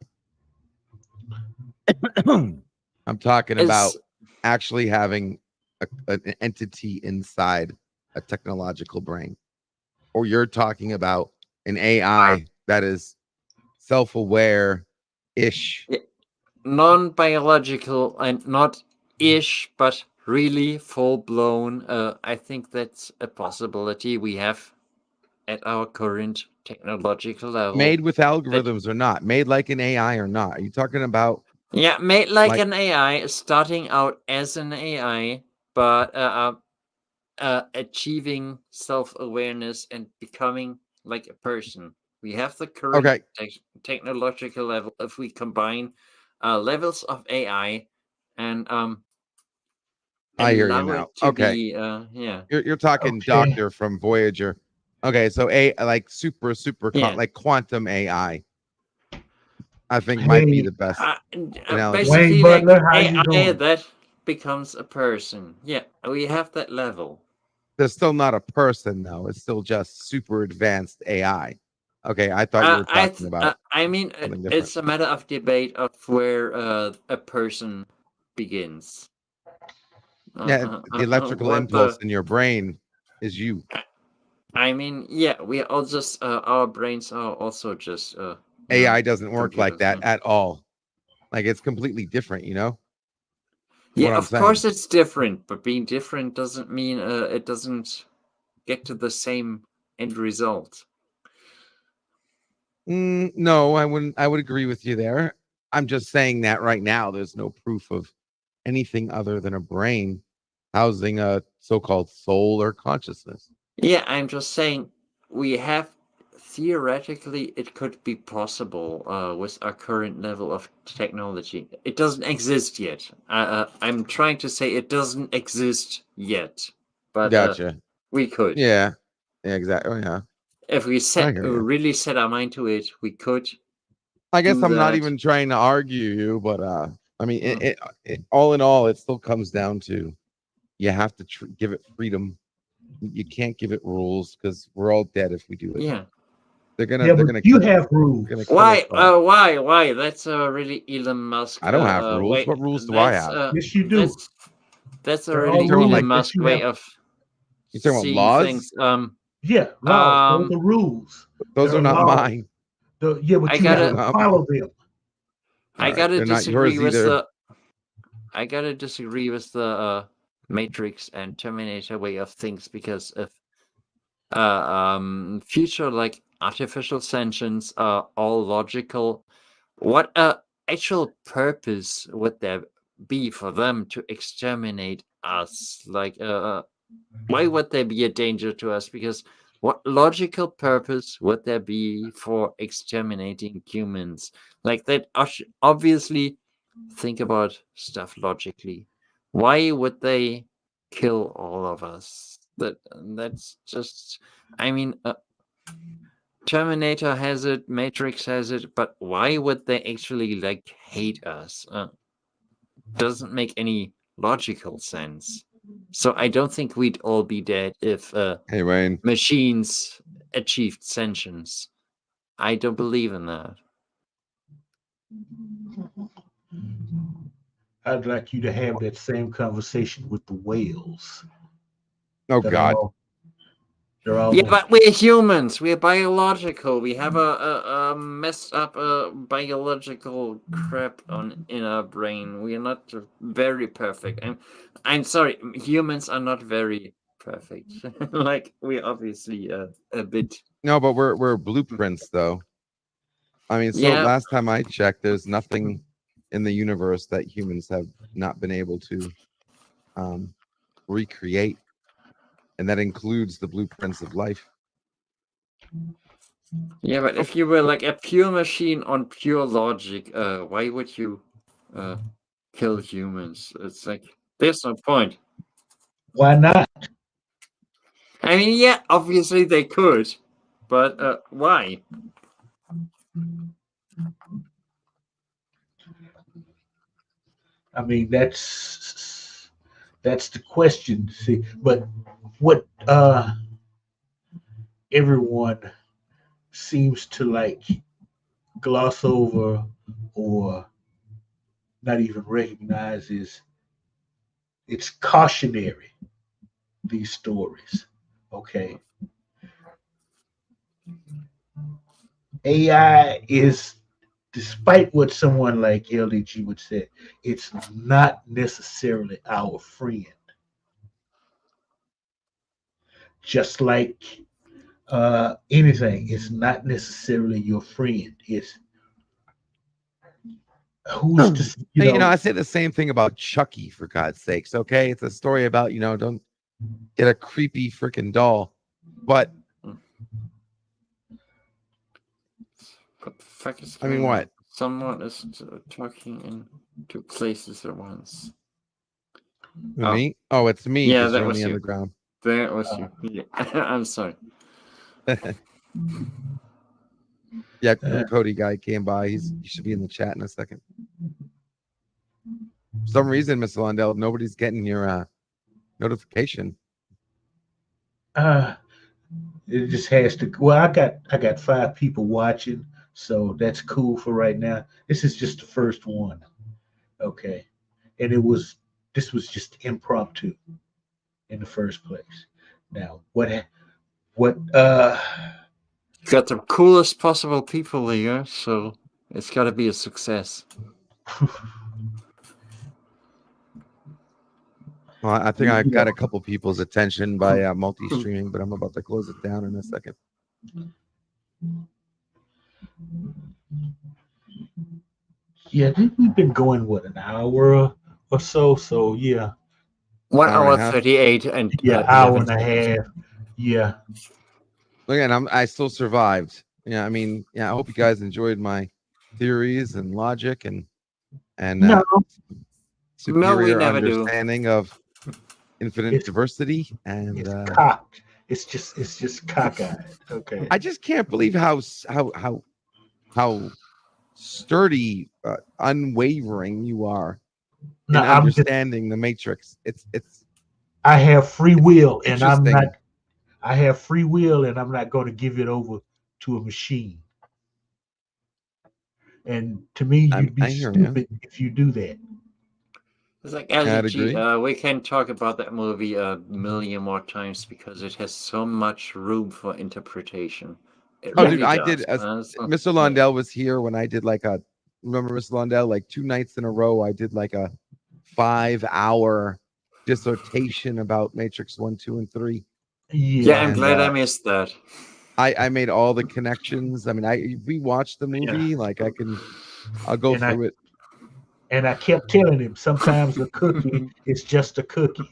I'm talking about It's actually having an entity inside a technological brain, or you're talking about an AI that is self-aware ish. non-biological and not ish, but really full-blown. I think that's a possibility we have at our current technological level. Made with That algorithms or not, made like an AI or not. Are you talking about Yeah, made like like an AI, starting out as an AI, but achieving self-awareness and becoming like a person. We have the current okay, technological level. If we combine levels of AI and I hear you allow now. it to Okay, be yeah. you're talking Okay. Doctor from Voyager. Okay, so like Yeah. like quantum AI. I think might be Hey, the best analogy. Wayne Basically, like Butler, how you AI doing? that becomes a person. Yeah, we have that level. They're still not a person though. It's still just super advanced AI. Okay, I thought you were talking about I mean, something different. it's a matter of debate of where a person begins. Yeah, the electrical What impulse the in your brain is you. I mean, yeah, we all just our brains are also just AI doesn't work like computers. that at all. Like it's completely different, you know Yeah, what I'm of course saying? it's different, but being different doesn't mean it doesn't get to the same end result. No, I wouldn't. I would agree with you there. I'm just saying that right now, there's no proof of anything other than a brain housing a so-called soul or consciousness. Yeah, I'm just saying we have theoretically it could be possible with our current level of technology. It doesn't exist yet. I'm trying to say it doesn't exist yet, but Gotcha. we could. Yeah. Yeah. Exactly. Yeah. If we I hear you. really set our mind to it, we could I guess do I'm not that. even trying to argue you, but I mean, Mm. it all in all, it still comes down to you have to give it freedom. You can't give it rules because we're all dead if we do it. Yeah. They're gonna Yeah, they're but gonna you kill have rules. gonna kill us all. Why? That's really Elon Musk. I don't have rules. Way. What rules do I have? Yes, you do. That's a There You are really talking about rules Elon like that Musk you way have. of you talking about seeing laws? things. Yeah, laws. Those are rules. Those There are are not laws. mine. Yeah, but I you have Those are gotta to not mine. follow them. All I right, gotta they're not disagree yours with either. the I gotta disagree with the Matrix and Terminator way of things because if future like artificial sentience are all logical, what actual purpose would there be for them to exterminate us? Like why would there be a danger to us? Because what logical purpose would there be for exterminating humans? Like that obviously think about stuff logically. Why would they kill all of us? That's just I mean Terminator has it, Matrix has it, but why would they actually like hate us? Doesn't make any logical sense. So I don't think we'd all be dead if Hey Wayne. machines achieved sentience. I don't believe in that. I'd like you to have that same conversation with the whales. Oh That God. all they're Yeah, almost. but we're humans. We're biological. We have a messed up biological crap on in our brain. We are not very perfect. I'm sorry. Humans are not very perfect. Like we're obviously a bit. No, but we're blueprints though. I mean, so Yeah, last time I checked, there's nothing in the universe that humans have not been able to um, recreate, and that includes the blueprints of life. yeah. But if you were like a pure machine on pure logic, why would you kill humans? It's like there's no point. Why not? I mean, yeah, obviously they could, but why? I mean, that's the question. See, but what everyone seems to like gloss over or not even recognize is it's cautionary. These stories, okay. AI is, despite what someone like LDG would say, it's not necessarily our friend. Just like anything, it's not necessarily your friend. It's who's to, you Hey, know. I say the same thing about Chucky, for God's sakes. Okay, it's a story about don't get a creepy freaking doll, but What the fuck is I mean, going on? what? Someone is talking in two places at once. Who, Oh, me? Oh, it's me yeah, because that you're on was the you. underground. That was you. Yeah. I'm sorry. Yeah, Uh, Cody guy came by. He should be in the chat in a second. For some reason, Mr. Lundell, nobody's getting your notification. uh, it just has to. Well, I got 5 people watching, so that's cool for right now. This is just the first one, okay, and this was just impromptu in the first place. Now, What Got the coolest possible people here, so it's got to be a success. Well, I think I got a couple people's attention by multi-streaming, but I'm about to close it down in a second. yeah, we've been going what, an hour or so. So yeah, 1 Hour and hour a half. 38 and yeah, hour 11 and a seconds. half. Yeah. Again, I still survived. Yeah, I mean, yeah, I hope you guys enjoyed my theories and logic and No, No, we superior never do. understanding of infinite It's- diversity. And it's cocked. It's just cockeyed. Okay. I just can't believe how sturdy, unwavering you are No, in understanding the matrix. It's I have free will, and I'm interesting. not. I have free will, and I'm not going to give it over to a machine. And to me, you'd be I hear you. stupid if you do that. It's like I'd LG. agree. We can talk about that movie a million more times because it has so much room for interpretation. It Oh, really dude, I does. did. So, Mr. Londell was here when I did like a. Remember, Mr. Londell? Like 2 nights in a row, I did like a 5-hour dissertation about Matrix 1, 2, and 3. yeah, I'm Yeah, And glad I missed that. I made all the connections. I mean, I rewatched the movie. Like I'll go and I through it. and I kept telling him sometimes a cookie is just a cookie.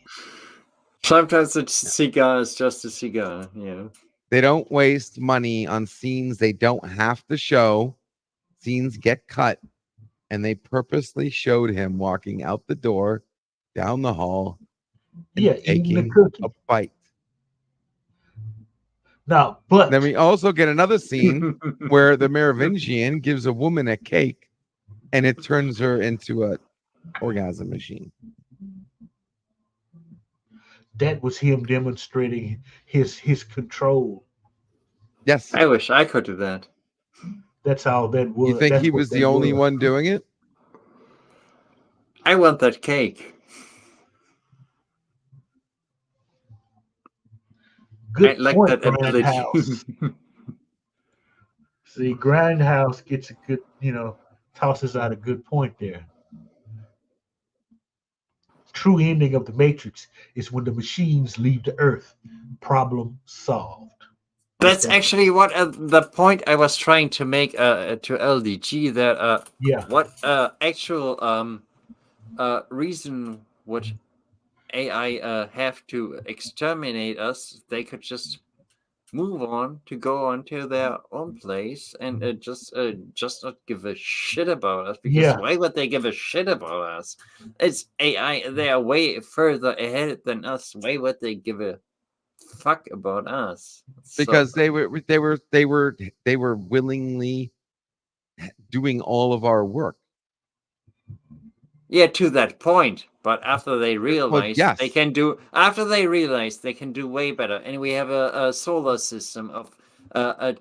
Sometimes a cigar is just a cigar. Yeah. They don't waste money on scenes they don't have to show. Scenes get cut, and they purposely showed him walking out the door, down the hall, and Yeah, eating the taking cookie. a bite. Now, but Then we also get another scene where the Merovingian gives a woman a cake, and it turns her into a orgasm machine. that was him demonstrating his control. Yes. I wish I could do that. That's all that was. You think That's he what was the that only was. one doing it? I want that cake. Good I like point, that ability. Grindhouse. See, Grindhouse gets a good, tosses out a good point there. True ending of the Matrix is when the machines leave the Earth. Problem solved. That's Okay. actually what the point I was trying to make to LDG that Yeah. what actual reason would AI have to exterminate us? They could just move on to go on to their own place and just not give a shit about us, because Yeah. why would they give a shit about us? It's AI. They are way further ahead than us. Why would they give a fuck about us? Because they were willingly doing all of our work. Yeah, to that point. But after they realize yes. they can do, way better, and we have a solar system of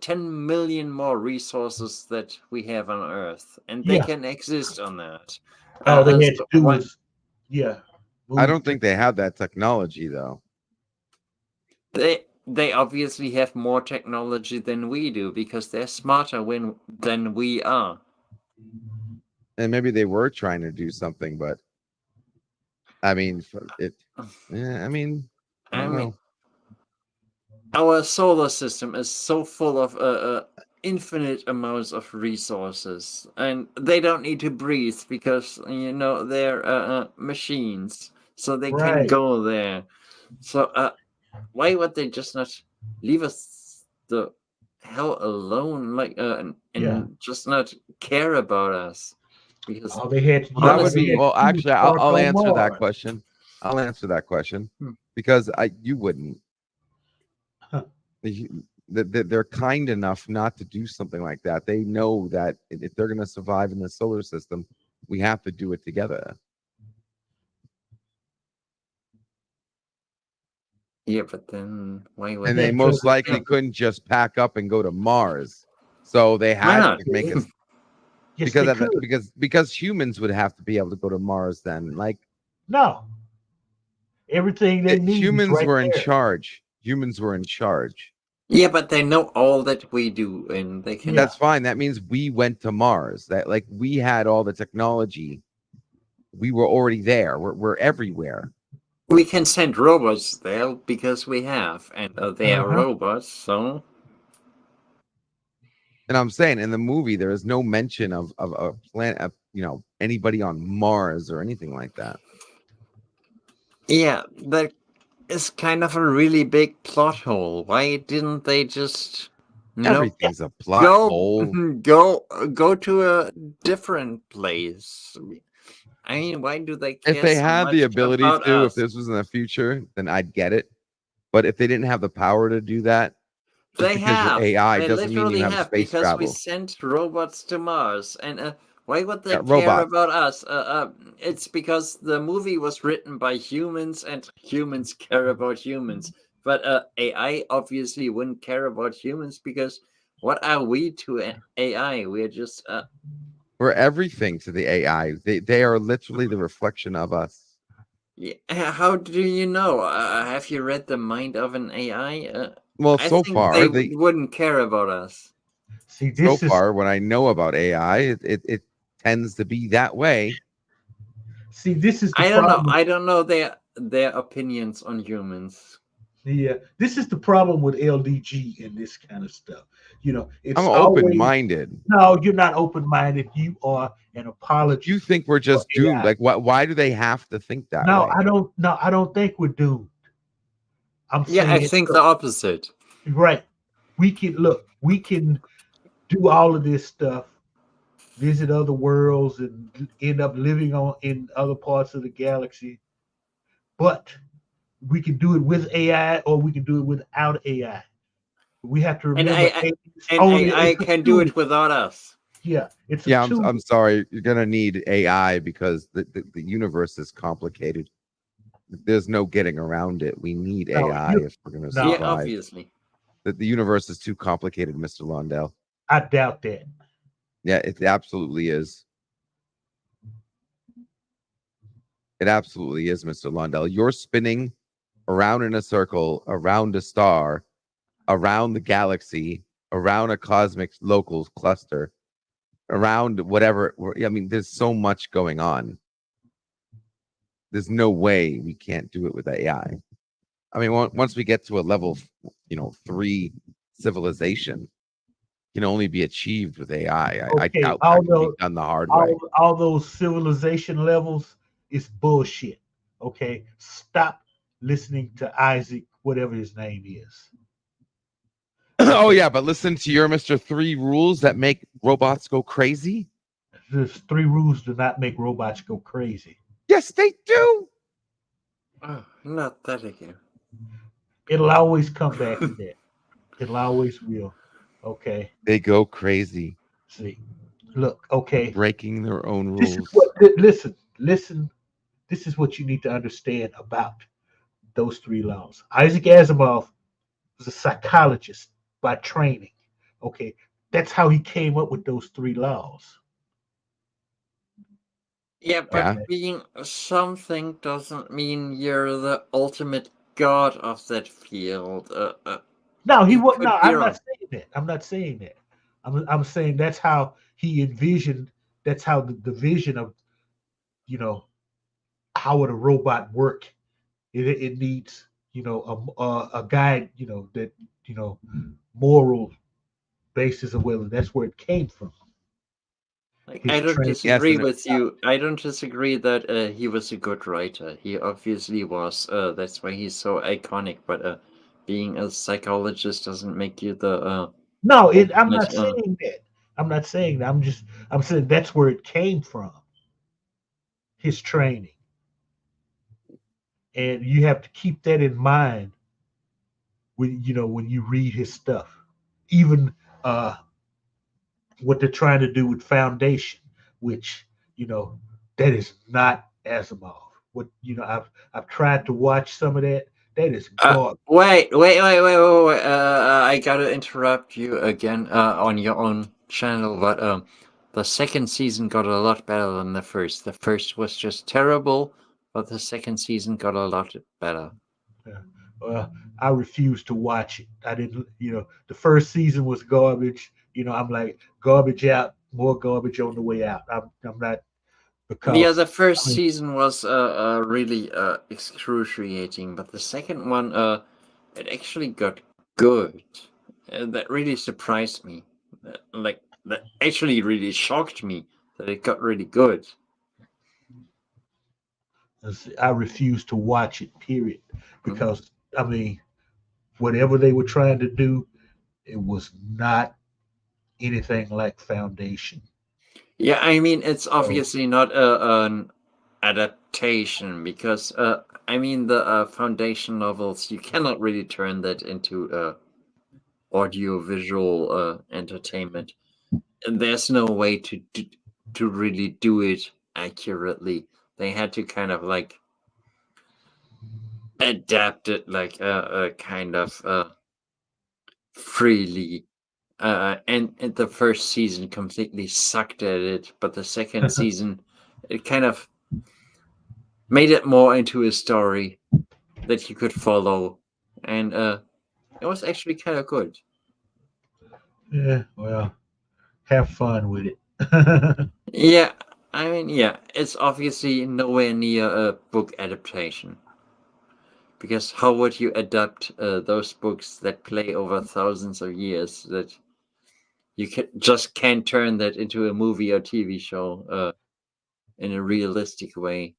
10 million more resources that we have on Earth, and they Yeah. can exist on that. All they had to do what- was, yeah. I don't think they have that technology though. they obviously have more technology than we do because they're smarter than we are. And maybe they were trying to do something, but I mean, I mean, our solar system is so full of infinite amounts of resources, and they don't need to breathe because they're machines, so they can Right. go there. So why would they just not leave us the hell alone, like and Yeah. just not care about us? Because All they had to do that was would be do actually. was park I'll on answer that Mars. question. I'll answer that question because you wouldn't. Huh. They're kind enough not to do something like that. They know that if they're going to survive in the solar system, we have to do it together. Yeah, but then why would And they most likely couldn't just pack up and go to Mars, so they had to make it Yes, they could. because humans would have to be able to go to Mars then. Like No. Everything they need is humans right were in there. charge. Humans were in charge. Yeah, but they know all that we do, and they can. Yeah. That's fine. That means we went to Mars. That like we had all the technology. We were already there. We're everywhere. We can send robots there because we have, and they are Uh-huh. robots. So And I'm saying in the movie there is no mention of a planet, of, anybody on Mars or anything like that. yeah, that is kind of a really big plot hole. Why didn't they just, Everything's a plot go hole. go to a different place? I mean, why do they If care they so had the much ability about to, if us? this was in the future, then I'd get it. But if they didn't have the power to do that, just They because you're have. AI They doesn't mean you literally have have space because we travel. sent robots to Mars. And why would they Yeah, care robots. about us? It's because the movie was written by humans and humans care about humans. But AI obviously wouldn't care about humans because what are we to AI? We're just We're everything to the AI. They are literally the reflection of us. yeah, how do you know? Have you read the mind of an AI? Well, I so think they far, they wouldn't care about us. See, so this is far what I know about AI, it tends to be that way. this is the I don't know. problem. I don't know their opinions on humans. Yeah, this is the problem with LDG and this kind of stuff. I'm It's open always minded. no. You're not open minded. You are an You apologist think we're for just doomed? AI. Like, why do they have to think that No, way? I don't. No, I don't think we're doomed. I'm Yeah, I saying, think the look, opposite. right. We can look. We can do all of this stuff, visit other worlds, and end up living on in other parts of the galaxy. But we can do it with AI, or we can do it without AI. We have to And remember, I it's and only AI it's a can do tool. it without us. Yeah, it's a Yeah, tool. I'm sorry. You're gonna need AI because the universe is complicated. There's no getting around it. We need No, AI if we're gonna no, Yeah, survive. obviously. The universe is too complicated, Mr. Londell. I doubt that. Yeah, it absolutely is. It absolutely is, Mr. Londell. You're spinning around in a circle, around a star, around the galaxy, around a cosmic local cluster, around whatever. I mean, there's so much going on. There's no way we can't do it with AI. I mean, once we get to a level, 3 civilization, can only be achieved with AI. I Okay, doubt that can be done the hard way. all those civilization levels is bullshit. Okay, stop listening to Isaac, whatever his name is. Oh Okay, yeah, but listen to your Mr. 3 rules that make robots go crazy. there's three rules do not make robots go crazy. Yes, they do. Oh, not that again. It'll always come back to that. It'll always will. Okay, They go crazy, see, look. Okay, breaking their own this is rules. what. Listen. This is what you need to understand about those three laws. Isaac Asimov was a psychologist by training. Okay, that's how he came up with those three laws. Yeah, Yeah. but being something doesn't mean you're the ultimate god of that field. No, he You was no. could be I'm not wrong. saying that. I'm not saying that. I'm saying that's how he envisioned. That's how the vision of you know how would a robot work. It needs a guide. That you know moral basis of whether that's where it came from. Like, I His don't train. Yes, disagree and with you. I don't disagree that he was a good writer. He obviously was. That's why he's so iconic. But being a psychologist doesn't make you the No, I'm ultimate. not saying that. I'm not saying that. I'm saying that's where it came from. His training, and you have to keep that in mind when you read his stuff. Even uh, what they're trying to do with Foundation, which you know that is not Asimov. What I've tried to watch some of that. That is garbage. Wait. I gotta interrupt you again on your own channel, but the second season got a lot better than the first. The first was just terrible, but the second season got a lot better. Yeah. I refused to watch it. I didn't, the first season was garbage. I'm like, garbage out, more garbage on the way out. I'm not, Yeah, because the first I mean, season was really excruciating, but the second one it actually got good. That really surprised me. Like that actually really shocked me that it got really good. I refused to watch it. Period. Mhm. Because I mean, whatever they were trying to do, it was not anything like Foundation. Yeah, I mean it's So obviously not an adaptation because I mean the Foundation novels you cannot really turn that into audio visual entertainment. And there's no way to really do it accurately. They had to kind of like adapt it like kind of freely. And the first season completely sucked at it, but the second season it kind of made it more into a story that you could follow, and it was actually kind of good. yeah, well, have fun with it. Yeah, I mean, yeah, it's obviously nowhere near a book adaptation. Because how would you adapt those books that play over thousands of years that just can't turn that into a movie or TV show in a realistic way?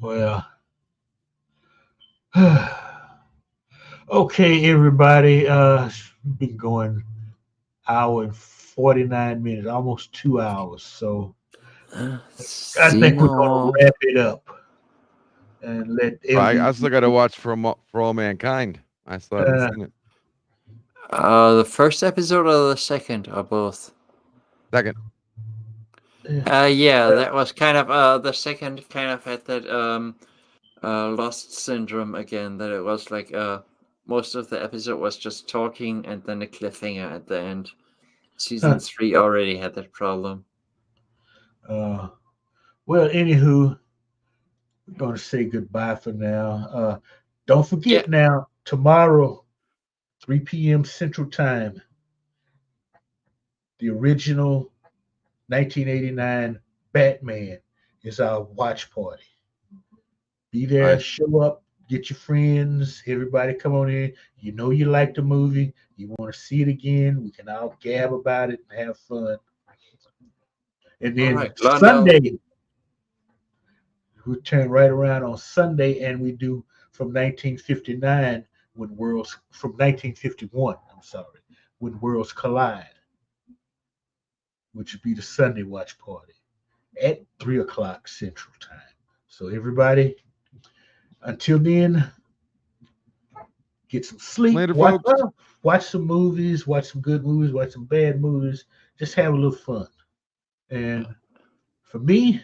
Well, okay, everybody. It's been going hour and 49 minutes, almost 2 hours. So I See think we're gonna no. wrap it up and let I LD. still got to watch for all mankind. I still haven't Uh, seen it. The first episode or the second or both? Second, Yeah, that was kind of the second kind of had that lost syndrome again. That it was like most of the episode was just talking and then a cliffhanger at the end. Season uh, 3 already had that problem. uh, well, anywho, we're gonna say goodbye for now. Don't Yeah. forget now, tomorrow, 3 p.m. Central Time, the original 1989 Batman is our watch party. Be there, nice. show up, get your friends, everybody come on in. You know you like the movie, you want to see it again. We can all gab about it and have fun. And All then right, Lonel. Sunday, we turn right around on Sunday and we do from 1959 from 1951. I'm sorry, when worlds collide, which would be the Sunday watch party at 3 o'clock Central Time. So everybody, until then, get some sleep, Later, folks. watch some movies, watch some good movies, watch some bad movies, just have a little fun. And for me,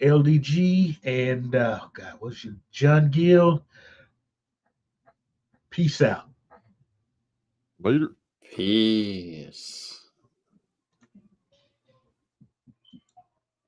LDG and God, what's your John Gill? Peace out. Later. Peace.